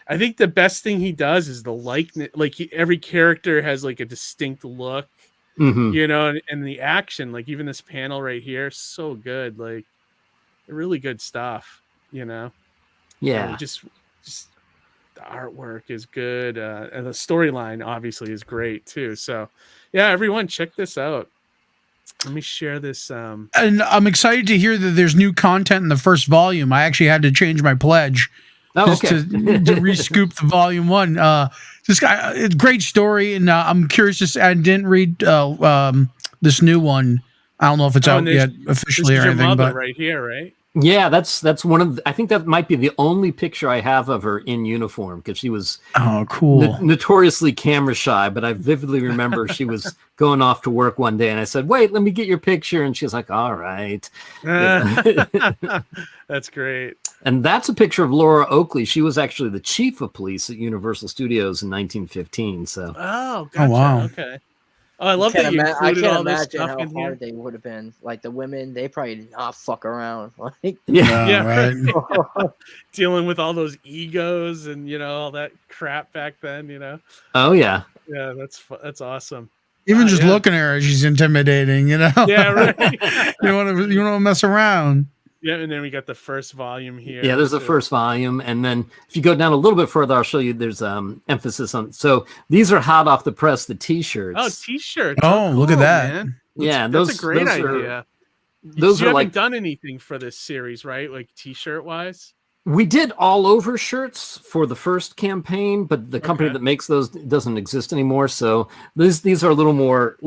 I think the best thing he does is the likeness. Like every character has like a distinct look, you know, and the action. Like even this panel right here, so good. Like really good stuff, you know. Yeah. Just. The artwork is good, and the storyline obviously is great too. So, yeah, everyone check this out. Let me share this. And I'm excited to hear that there's new content in the first volume. I actually had to change my pledge just to rescoop the volume 1. It's a great story, and I'm curious. I didn't read this new one. I don't know if it's out yet officially or anything. But right here, right? Yeah, that's one of I think that might be the only picture I have of her in uniform, because she was cool, notoriously camera shy. But I vividly remember she was going off to work one day, and I said, "Wait, let me get your picture," and she was like, "All right." That's great. And that's a picture of Laura Oakley. She was actually the chief of police at Universal Studios in 1915. So. Oh, gotcha. Wow. Okay. Oh, I love that you included all this stuff how in here. hard they would have been. Like the women, they probably did not fuck around. Like, right. Dealing with all those egos and all that crap back then. Oh yeah. Yeah, that's awesome. Even just looking at her, she's intimidating. Yeah, right. you want to mess around. Yeah, and then we got the first volume here. Yeah, there's the first volume, and then if you go down a little bit further, I'll show you. There's emphasis on. So these are hot off the press, the T-shirts. Oh, T-shirts! Oh, look at that! Man. Yeah, that's a great idea. those you are haven't like done anything for this series, right? Like T-shirt wise. we did all over shirts for the first campaign, but the company that makes those doesn't exist anymore. So these are a little more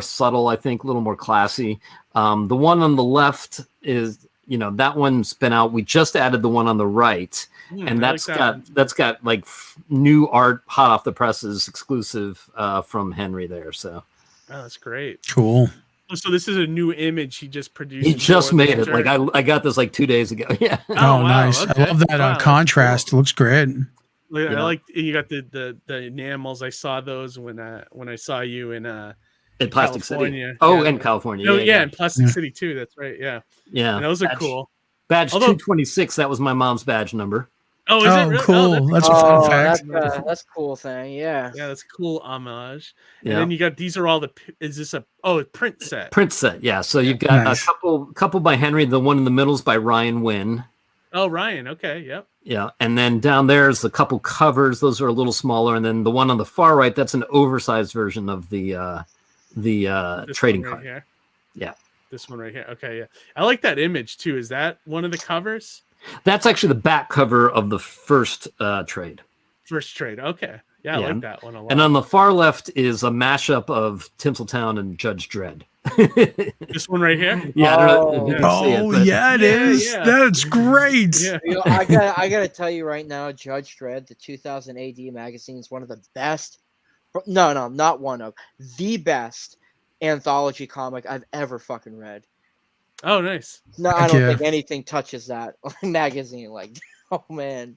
subtle, I think, a little more classy. The one on the left is, that one's been out. We just added the one on the right, and that's got like new art, hot off the presses, exclusive from Henry there. So that's great. Cool. So this is a new image he just produced. He just made it. Like I got this like 2 days ago. Yeah. Oh, nice. Okay. I love that contrast. Cool. It looks great. I like you got the enamels. I saw those when I saw you in Plastic California. City. Oh, in California. Oh, yeah, in Plastic City too. That's right. Yeah. Yeah. And those are cool. Badge 226. That was my mom's badge number. Oh, is it really? Cool. That's a fun fact. That's a cool thing. Yeah. Yeah, that's cool homage. And then you got these are all the. Is this a print set? Print set. Yeah. So you've got a couple by Henry. The one in the middle is by Ryan Wynn. Oh, Ryan. Okay. Yep. Yeah, and then down there's a couple covers. Those are a little smaller, and then the one on the far right, that's an oversized version of the trading card. Here. Yeah, this one right here. Okay, yeah, I like that image too. Is that one of the covers? That's actually the back cover of the first trade. First trade. Okay, yeah, I like that one a lot. And on the far left is a mashup of Tinseltown and Judge Dredd. This one right here. Yeah. I don't know if you can see it, yeah, it is. Yeah. That's great. Yeah. I gotta tell you right now, Judge Dredd, the 2000 AD magazine is one of the best. No, not one of the best anthology comic I've ever fucking read. Oh, nice. No, I don't think anything touches that magazine. Like, oh man.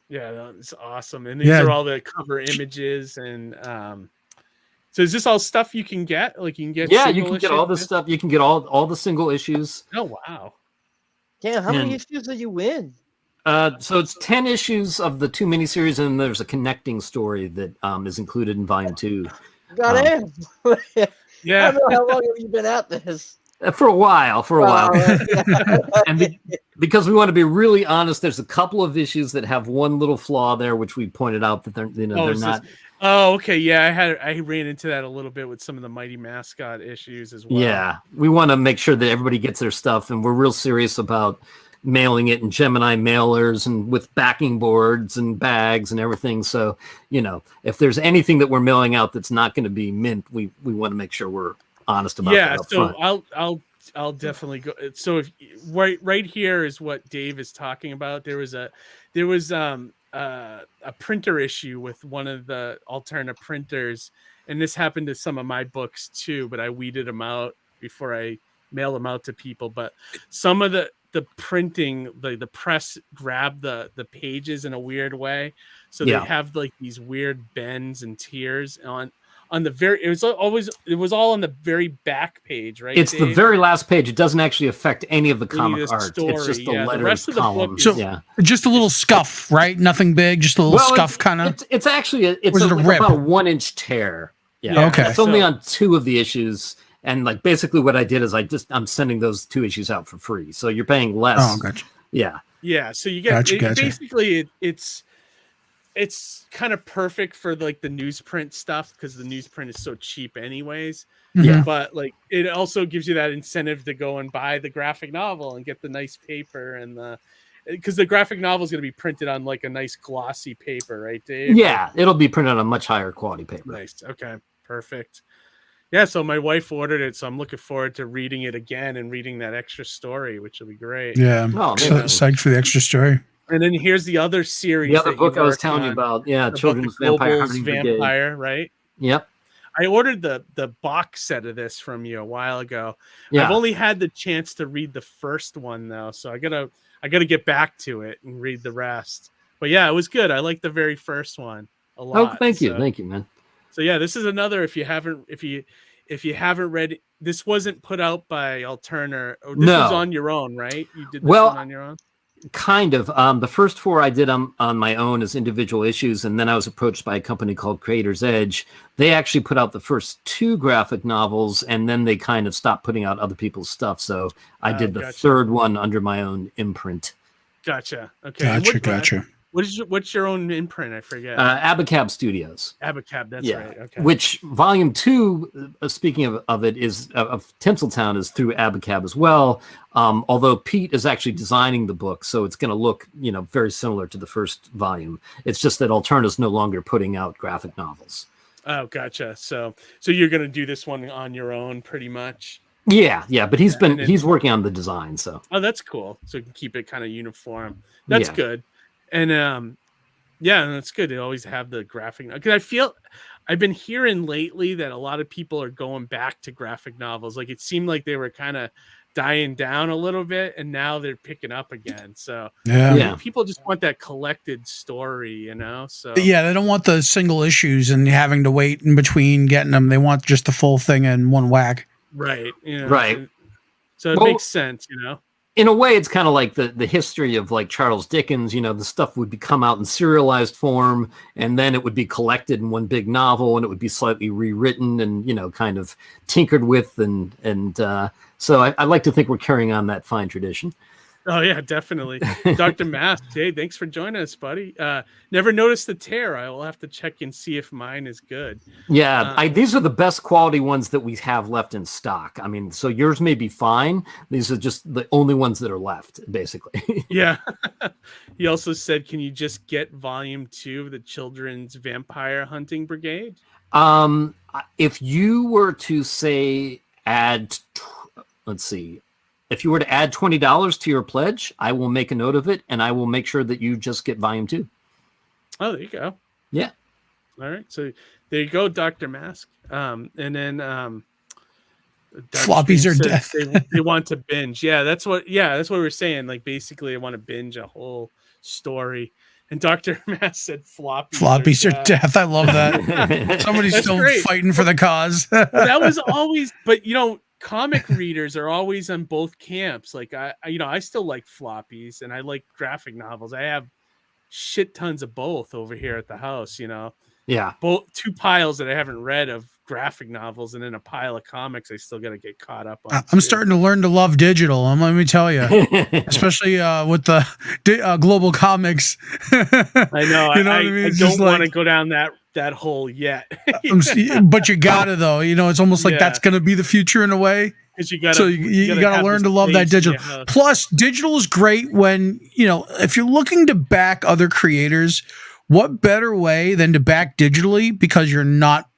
Yeah, it's awesome. And these are all the cover images and so is this all stuff you can get? Like you can get you can get all this stuff. You can get all the single issues. Oh wow. Yeah, how many issues do you win? So it's 10 issues of the 2 miniseries, and there's a connecting story that is included in volume 2. Got it. Yeah. I don't know how long have you been at this? For a while. And because we want to be really honest, there's a couple of issues that have one little flaw there, which we pointed out that they're not. Oh, okay. Yeah, I ran into that a little bit with some of the Mighty Mascot issues as well. Yeah, we want to make sure that everybody gets their stuff, and we're real serious about mailing it in Gemini mailers and with backing boards and bags and everything. So, if there's anything that we're mailing out that's not going to be mint, we want to make sure we're honest about that up front. I'll definitely go. So if right here is what Dave is talking about. There was a printer issue with one of the alternate printers, and this happened to some of my books too, but I weeded them out before I mail them out to people. But some of the printing, the press grabbed the pages in a weird way, so they have like these weird bends and tears on the very. It was all on the very back page, right? It's Dave? The very last page. It doesn't actually affect any of the comic art. It's just the letters, the rest of the columns. book just a little scuff, right? Nothing big, just a little scuff, kind of. It's actually it's a rip? about a 1-inch tear. Yeah. Okay. It's only on 2 of the issues, and like basically what I did is I'm sending those 2 issues out for free, so you're paying less. Oh, gotcha. Yeah. Yeah. So you get basically it's kind of perfect for like the newsprint stuff because the newsprint is so cheap anyways. Yeah. But like it also gives you that incentive to go and buy the graphic novel and get the nice paper and because the graphic novel is going to be printed on like a nice glossy paper, right, Dave? Yeah, it'll be printed on much higher quality paper. Nice. Okay. Perfect. Yeah. So my wife ordered it, so I'm looking forward to reading it again and reading that extra story, which will be great. Yeah. Psyched for the extra story. And then here's the other series. The other book I was telling you about. Yeah, Children's Vampire, right? Yep. I ordered the box set of this from you a while ago. Yeah. I've only had the chance to read the first one though, so I gotta get back to it and read the rest. But yeah, it was good. I liked the very first one a lot. Oh, thank you, man. So yeah, this is another. If you haven't read, this wasn't put out by Alterna. This was on your own, right? You did this one on your own. Kind of. The first 4 I did on my own as individual issues, and then I was approached by a company called Creator's Edge. They actually put out the first 2 graphic novels, and then they kind of stopped putting out other people's stuff. So I did the third one under my own imprint. Gotcha. Okay. Gotcha. What's your own imprint? I forget. Abacab Studios. Abacab, that's right. Okay. Which volume 2, speaking of it, is of Tinseltown is through Abacab as well. Although Pete is actually designing the book, so it's going to look, very similar to the first volume. It's just that Alterna's no longer putting out graphic novels. Oh, gotcha. So you're going to do this one on your own, pretty much. Yeah, but he's working on the design, so. Oh, that's cool. So you can keep it kind of uniform. That's good. And that's good. They always have the graphic. Because I've been hearing lately that a lot of people are going back to graphic novels. Like it seemed like they were kind of dying down a little bit, and now they're picking up again. So people just want that collected story, So they don't want the single issues and having to wait in between getting them. They want just the full thing in one whack. Right. Right. So it makes sense, In a way, it's kind of like the history of like Charles Dickens. The stuff would come out in serialized form, and then it would be collected in one big novel, and it would be slightly rewritten and kind of tinkered with, and so I like to think we're carrying on that fine tradition. Oh yeah, definitely. Dr. Mask, hey, thanks for joining us, buddy. Never noticed the tear. I will have to check and see if mine is good. Yeah, these are the best quality ones that we have left in stock. I mean, so yours may be fine. These are just the only ones that are left, basically. Yeah. He also said, can you just get volume 2 of the Children's Vampire Hunting Brigade? If you were to say if you were to add $20 to your pledge, I will make a note of it, and I will make sure that you just get volume 2. Oh, there you go. Yeah. All right. So there you go, Dr. Mask. And then floppies are death. They want to binge. Yeah, that's what we're saying. Like basically they want to binge a whole story. And Dr. Mask said floppies are death. I love that. Somebody's still fighting for the cause. That was always, but comic readers are always on both camps. Like I still like floppies and I like graphic novels. I have shit tons of both over here at the house, Yeah. Both 2 piles that I haven't read of graphic novels, and then a pile of comics I still got to get caught up on. I'm starting to learn to love digital. Let me tell you, especially with the global comics. I know. I don't want to go down that hole yet. But you gotta though. It's almost like that's going to be the future in a way. You gotta learn to love that digital. Plus, digital is great when if you're looking to back other creators. What better way than to back digitally, because you're not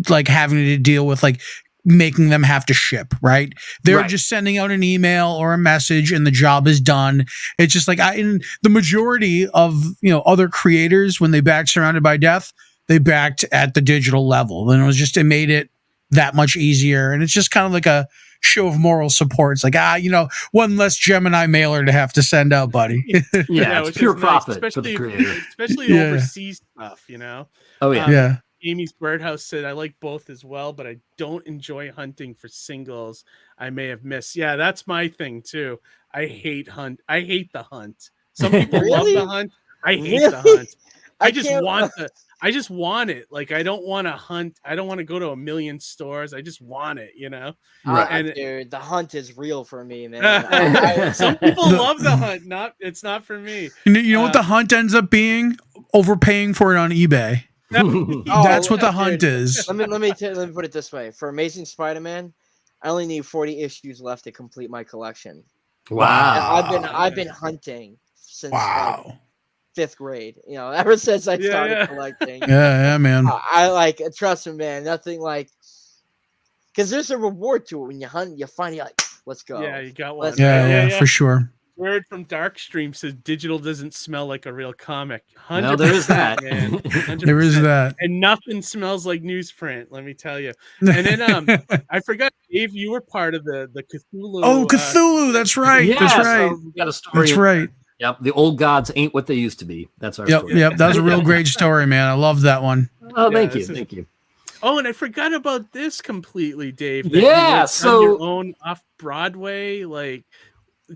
like having to deal with like making them have to ship, right? They're just sending out an email or a message and the job is done. It's just like in the majority of other creators, when they backed Surrounded by Death, they backed at the digital level. And it made it that much easier. And it's just kind of like a show of moral support. It's like, one less Gemini mailer to have to send out, buddy. It's pure profit for the creator. Especially overseas stuff, Oh yeah. Amy's Birdhouse said, I like both as well, but I don't enjoy hunting for singles I may have missed. Yeah, that's my thing too. I hate the hunt. Some people love the hunt. I hate the hunt. I just want it. Like, I don't want to hunt. I don't want to go to a million stores. I just want it, Right. Dude, the hunt is real for me, man. Some people love the hunt. It's not for me. You know what the hunt ends up being? Overpaying for it on eBay. That's what the hunt is. Let me put it this way. For Amazing Spider-Man, I only need 40 issues left to complete my collection. Wow. And I've been hunting since like 5th grade, ever since I started collecting. Yeah, man. I trust me, man. Nothing like, because there's a reward to it when you hunt. You find you're like, let's go. Yeah, you got one. Yeah, for sure. Word from Darkstream says digital doesn't smell like a real comic. 100%, no, there is that. Man, there is that. And nothing smells like newsprint, let me tell you. And then I forgot, Dave, you were part of the Cthulhu. Oh, Cthulhu, that's right. Yeah, that's right. So we got a story. That's right. Yep, the old gods ain't what they used to be. That's our story. Yep, that was a real great story, man. I love that one. Oh, thank you. Oh, and I forgot about this completely, Dave. Yeah, so on your own off Broadway, like,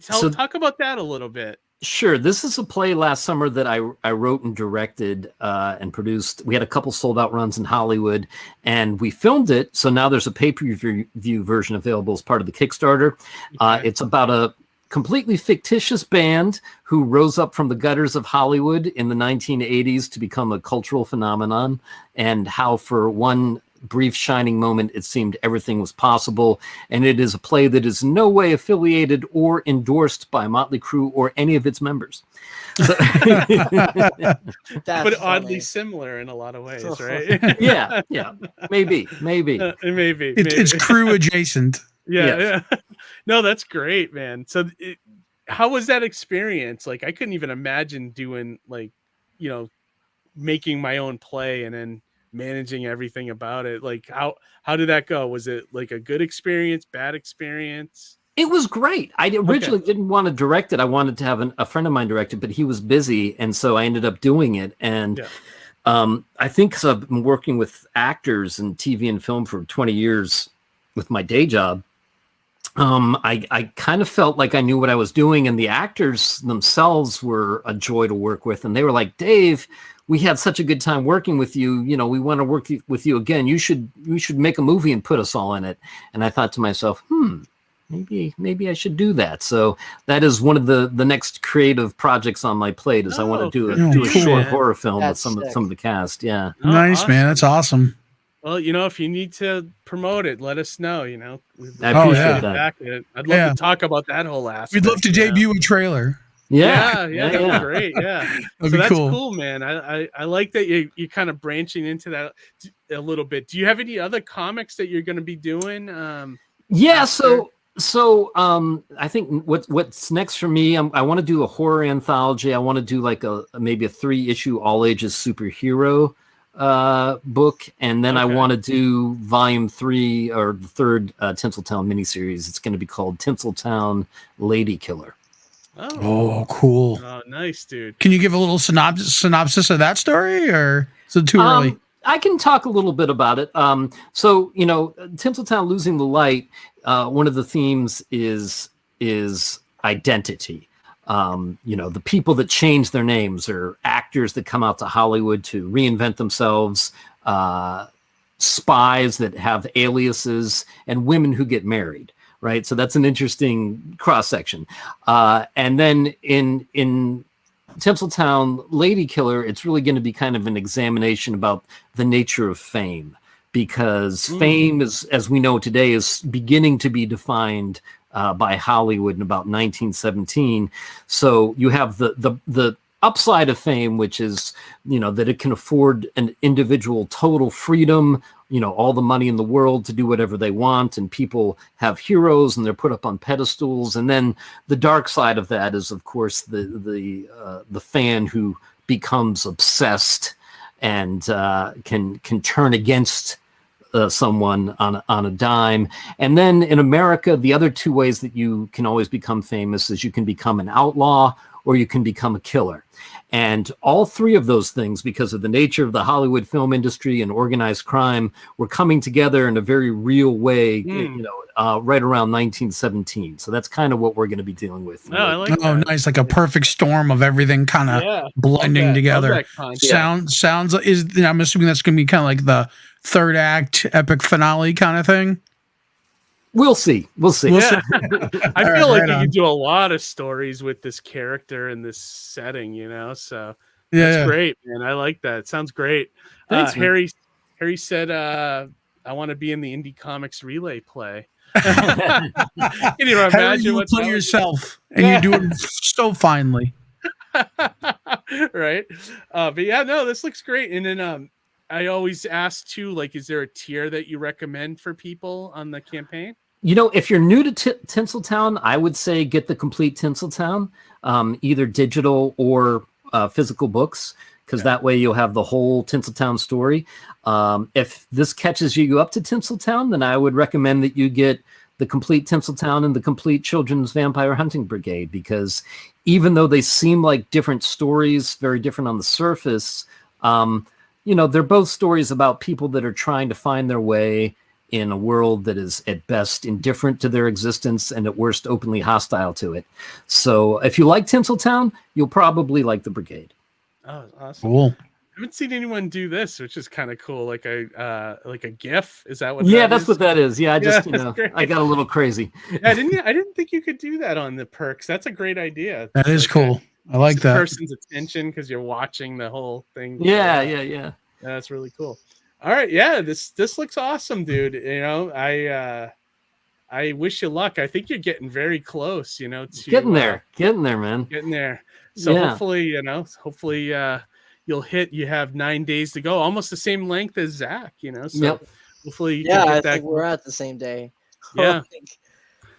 talk about that a little bit. Sure. This is a play last summer that I wrote and directed and produced. We had a couple sold out runs in Hollywood, and we filmed it. So now there's a pay-per-view version available as part of the Kickstarter. It's about completely fictitious band who rose up from the gutters of Hollywood in the 1980s to become a cultural phenomenon, and how for one brief shining moment it seemed everything was possible. And it is a play that is in no way affiliated or endorsed by Motley Crue or any of its members. So, but oddly similar in a lot of ways, right? yeah, maybe. Maybe. It's Crue adjacent. Yeah. No, that's great, man. So how was that experience? Like, I couldn't even imagine doing, like, you know, making my own play and then managing everything about it. Like, how did that go? Was it like a good experience, bad experience? It was great. I originally didn't want to direct it. I wanted to have a friend of mine direct it, but he was busy, and so I ended up doing it. And I think because I've been working with actors in TV and film for 20 years with my day job, I kind of felt like I knew what I was doing, and the actors themselves were a joy to work with. And they were like, Dave, we had such a good time working with you. You know, we want to work with you again. You should make a movie and put us all in it. And I thought to myself, maybe I should do that. So that is one of the next creative projects on my plate. Is I want to do a short horror film with some of the cast. Yeah, nice, awesome. Man. That's awesome. Well, you know, if you need to promote it, let us know. You know, I appreciate that. I'd love to talk about that whole aspect. We'd love to debut a trailer. Yeah, that'd be great. Yeah, that'd so be that's cool. cool, man. I like that you're kind of branching into that a little bit. Do you have any other comics that you're going to be doing? So I think what's next for me, I want to do a horror anthology. I want to do like maybe a 3-issue all ages superhero book, and then I want to do volume 3 or the 3rd Tinseltown miniseries. It's going to be called Tinseltown Lady Killer. Oh, cool. Oh, nice, dude. Can you give a little synopsis of that story, or is it too early? I can talk a little bit about it. So, you know, Tinseltown Losing the Light, one of the themes is identity. You know, the people that change their names are actors that come out to Hollywood to reinvent themselves, spies that have aliases, and women who get married. Right. So that's an interesting cross section. And then in Tinseltown Lady Killer, it's really going to be kind of an examination about the nature of fame, because fame is, as we know today, is beginning to be defined by Hollywood in about 1917. So you have the upside of fame, which is, you know, that it can afford an individual total freedom, you know, all the money in the world to do whatever they want, and people have heroes and they're put up on pedestals. And then the dark side of that is, of course, the fan who becomes obsessed and can turn against someone on a dime. And then in America, the other 2 ways that you can always become famous is you can become an outlaw or you can become a killer. And all 3 of those things, because of the nature of the Hollywood film industry and organized crime, were coming together in a very real way, you know, right around 1917. So that's kind of what we're going to be dealing with. I like that. Nice. Like a perfect storm of everything kind of blending together. Sounds, I'm assuming that's going to be kind of like the 3rd act epic finale kind of thing. We'll see. Yeah. I feel like you can do a lot of stories with this character and this setting, you know. So that's great, man. I like that. It sounds great. Thanks, Harry said, "I want to be in the Indie Comics Relay play." Can you imagine Harry, you play yourself, and you do it so finely. Right. But yeah, no, this looks great. And then I always ask too, like, is there a tier that you recommend for people on the campaign? You know, if you're new to Tinseltown, I would say get the complete Tinseltown, either digital or physical books, because that way you'll have the whole Tinseltown story. If this catches you up to Tinseltown, then I would recommend that you get the complete Tinseltown and the complete Children's Vampire Hunting Brigade, because even though they seem like different stories, very different on the surface, you know, they're both stories about people that are trying to find their way in a world that is at best indifferent to their existence and at worst openly hostile to it. So if you like Tinseltown, you'll probably like the Brigade. Oh, awesome. Cool. haven't seen anyone do this, which is kind of cool. Like a GIF. Is that what? Yeah, that that's is? what that is. Yeah, I just great. I got a little crazy. Yeah, I didn't think you could do that on the perks. That's a great idea. That is cool. I like that. Person's attention because you're watching the whole thing. Yeah. That's really cool. All right, yeah, this looks awesome, dude. You know, I wish you luck. I think you're getting very close. You know, to getting there, man. Getting there. So hopefully, you'll hit. You have 9 days to go, almost the same length as Zach. You know, so hopefully, I think we're at the same day. Yeah.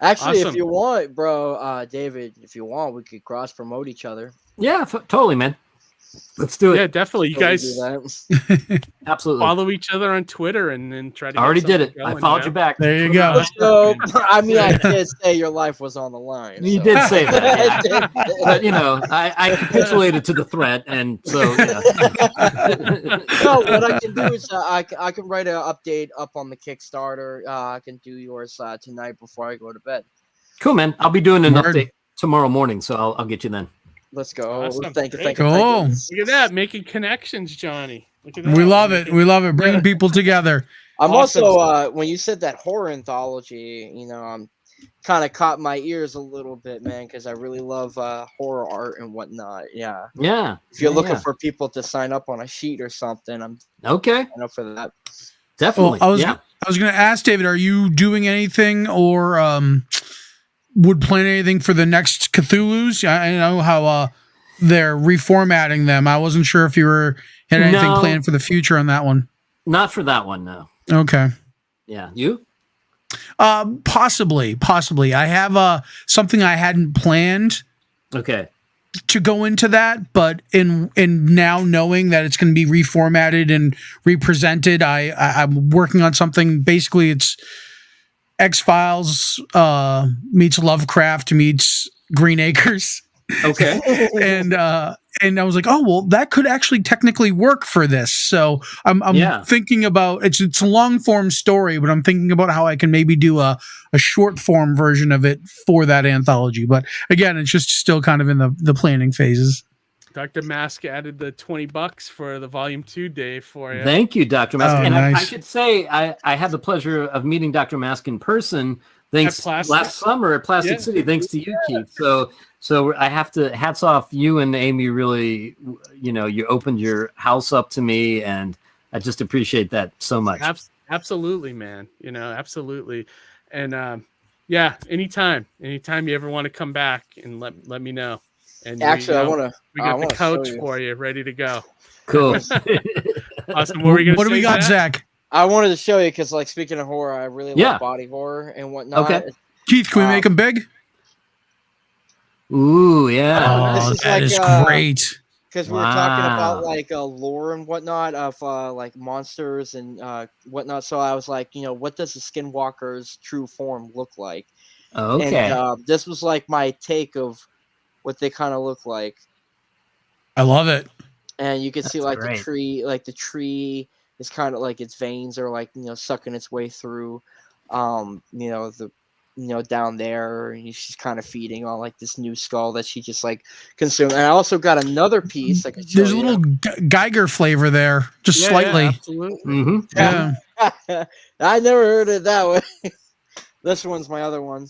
Actually, Awesome. if you want, bro, David, if you want, we could cross promote each other. Yeah, totally, man. Let's do it. Yeah, definitely. You guys absolutely follow each other on Twitter and then try to. I already did it. I followed you back. There you go. So, I mean, I did say your life was on the line. You did say that, yeah. But you know, I capitulated to the threat, and so no, what I can do is I can write an update up on the Kickstarter. I can do yours tonight before I go to bed. Cool, man. I'll be doing an update tomorrow morning, so I'll get you then. Let's go. Awesome. Thank you. Cool. Look at that, making connections, Johnny. Look at that. We love it. We love it. Bringing people together. I'm also when you said that horror anthology, you know, I'm kind of caught my ears a little bit, man, because I really love horror art and whatnot. Yeah. If you're looking for people to sign up on a sheet or something, I'm okay. Sign up for that. Definitely. Well, I was going to ask David, are you doing anything or would plan anything for the next Cthulhu's? I know how they're reformatting them. I wasn't sure if you had anything planned for the future on that one. Not for that one, no. Okay. Yeah. You? Possibly. I have something I hadn't planned. Okay. To go into that, but in now knowing that it's going to be reformatted and represented, I'm working on something. Basically, it's X-Files meets Lovecraft meets Green Acres. Okay. and I was like, oh well, that could actually technically work for this. So I'm thinking about it's a long form story, but I'm thinking about how I can maybe do a short form version of it for that anthology. But again, it's just still kind of in the planning phases. Dr. Mask added the $20 for the volume 2 day for you. Thank you, Dr. Mask. Oh, and nice. I should say I had the pleasure of meeting Dr. Mask in person last summer at Plastic City, thanks to you, Keith. So I have to hats off you and Amy. Really, you know, you opened your house up to me, and I just appreciate that so much. Absolutely, man. You know, absolutely. And anytime you ever want to come back and let me know. And actually, we got the couch for you ready to go. Cool. Awesome. What do we got, Zach? I wanted to show you because, like, speaking of horror, I really love body horror and whatnot. Okay. Keith, can we make them big? Ooh, yeah. Oh, that is great. Because we were talking about like lore and whatnot of like monsters and whatnot. So I was like, you know, what does the Skinwalker's true form look like? Okay. And this was like my take of what they kind of look like. I love it. And you can see like great. the tree is kind of like its veins are like, you know, sucking its way through, down there, and she's kind of feeding on like this new skull that she just like consumed. And I also got another piece. There's a little Geiger flavor there, just slightly. Yeah, absolutely. Mm-hmm. Yeah. I never heard it that way. This one's my other one.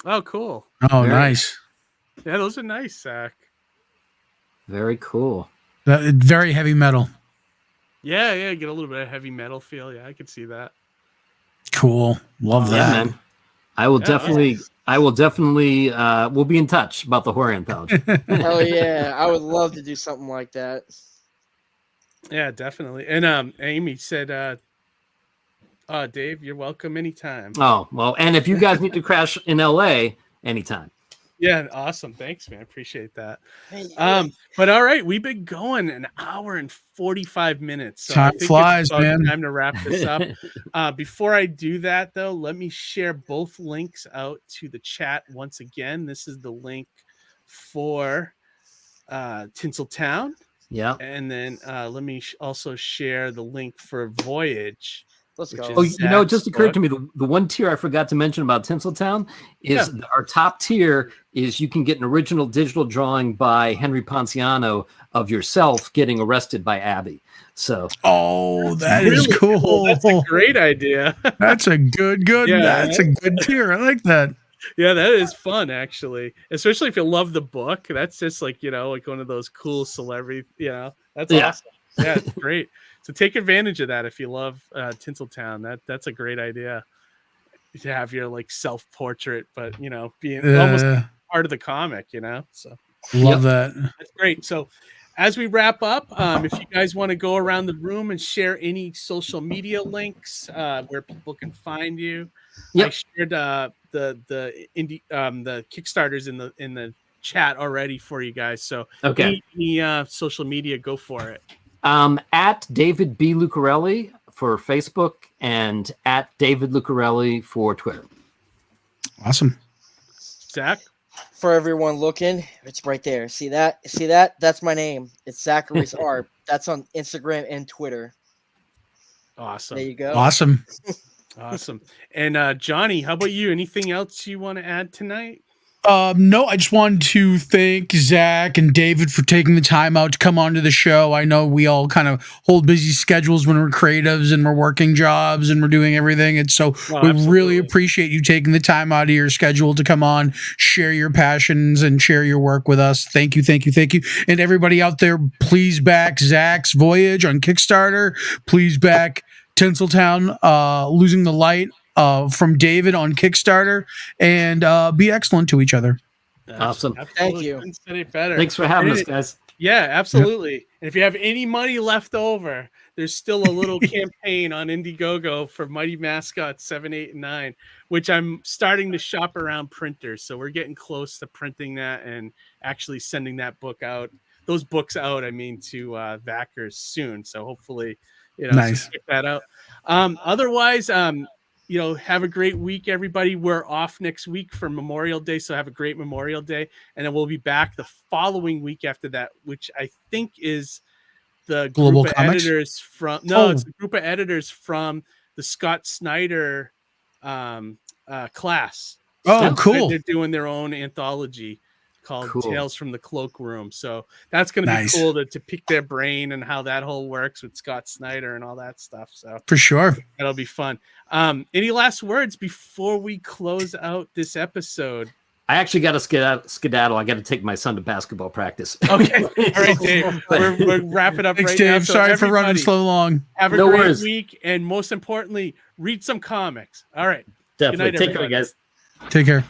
Oh, cool. Oh, nice. Yeah, those are nice, Zach. Very cool. Very heavy metal. Yeah, get a little bit of heavy metal feel. Yeah, I could see that. Cool. Love that. Yeah, man. I will definitely. We'll be in touch about the horror anthology. Oh yeah, I would love to do something like that. Yeah, definitely. And Amy said, Dave, you're welcome anytime. Oh well, and if you guys need to crash in LA, anytime. Yeah, awesome. Thanks, man. Appreciate that. But all right, we've been going an hour and 45 minutes. So time I think flies, it's about man. time to wrap this up. Before I do that, though, let me share both links out to the chat once again. This is the link for Tinseltown. Yeah. And then let me also share the link for Voyage. Let's go. Oh, it just occurred to me the one tier I forgot to mention about Tinseltown is our top tier is you can get an original digital drawing by Henry Ponciano of yourself getting arrested by Abby. So that is cool. That's a great idea. That's a good that's a good tier. I like that. Yeah, that is fun actually. Especially if you love the book. That's just like, like one of those cool celebrity, that's awesome. Yeah, it's great. So take advantage of that if you love Tinseltown. That's a great idea to have your like self-portrait, but being almost part of the comic, So love that. That's great. So as we wrap up, if you guys want to go around the room and share any social media links where people can find you, I shared the Kickstarters in the chat already for you guys. So any social media, go for it. At David B. Lucarelli for Facebook and at David Lucarelli for Twitter. Awesome. Zach? For everyone looking, it's right there. See that? That's my name. It's Zachary's Art. That's on Instagram and Twitter. Awesome. There you go. Awesome. Awesome. And Johnny, how about you? Anything else you want to add tonight? No, I just wanted to thank Zach and David for taking the time out to come onto the show. I know we all kind of hold busy schedules when we're creatives and we're working jobs and we're doing everything. And so we really appreciate you taking the time out of your schedule to come on, share your passions and share your work with us. Thank you, thank you, thank you. And everybody out there, please back Zach's Voyage on Kickstarter. Please back Tinseltown, Losing the Light from David on Kickstarter, and be excellent to each other. Awesome. Thank you. Couldn't said it better. Thanks for having us, guys. Yeah, absolutely. Yep. And if you have any money left over, there's still a little campaign on Indiegogo for Mighty Mascots 7, 8, and 9, which I'm starting to shop around printers. So we're getting close to printing that and actually sending that book out. Those books out, I mean, to backers soon. So hopefully, nice. So check that out. Otherwise, have a great week, everybody. We're off next week for Memorial Day, so have a great Memorial Day. And then we'll be back the following week after that, which I think is the Global group of Comics? editors from it's the group of editors from the Scott Snyder class. Oh, cool. They're doing their own anthology called Tales from the Cloakroom. So that's going to be cool to pick their brain and how that whole works with Scott Snyder and all that stuff. So for sure, that'll be fun. Any last words before we close out this episode? I actually got to skedaddle. I got to take my son to basketball practice. Okay. All right, Dave. We're wrapping up. Thanks, right Dave. now. So sorry for running so long. Have a great week. And most importantly, read some comics. All right. Definitely. Good night, take care, guys. Take care.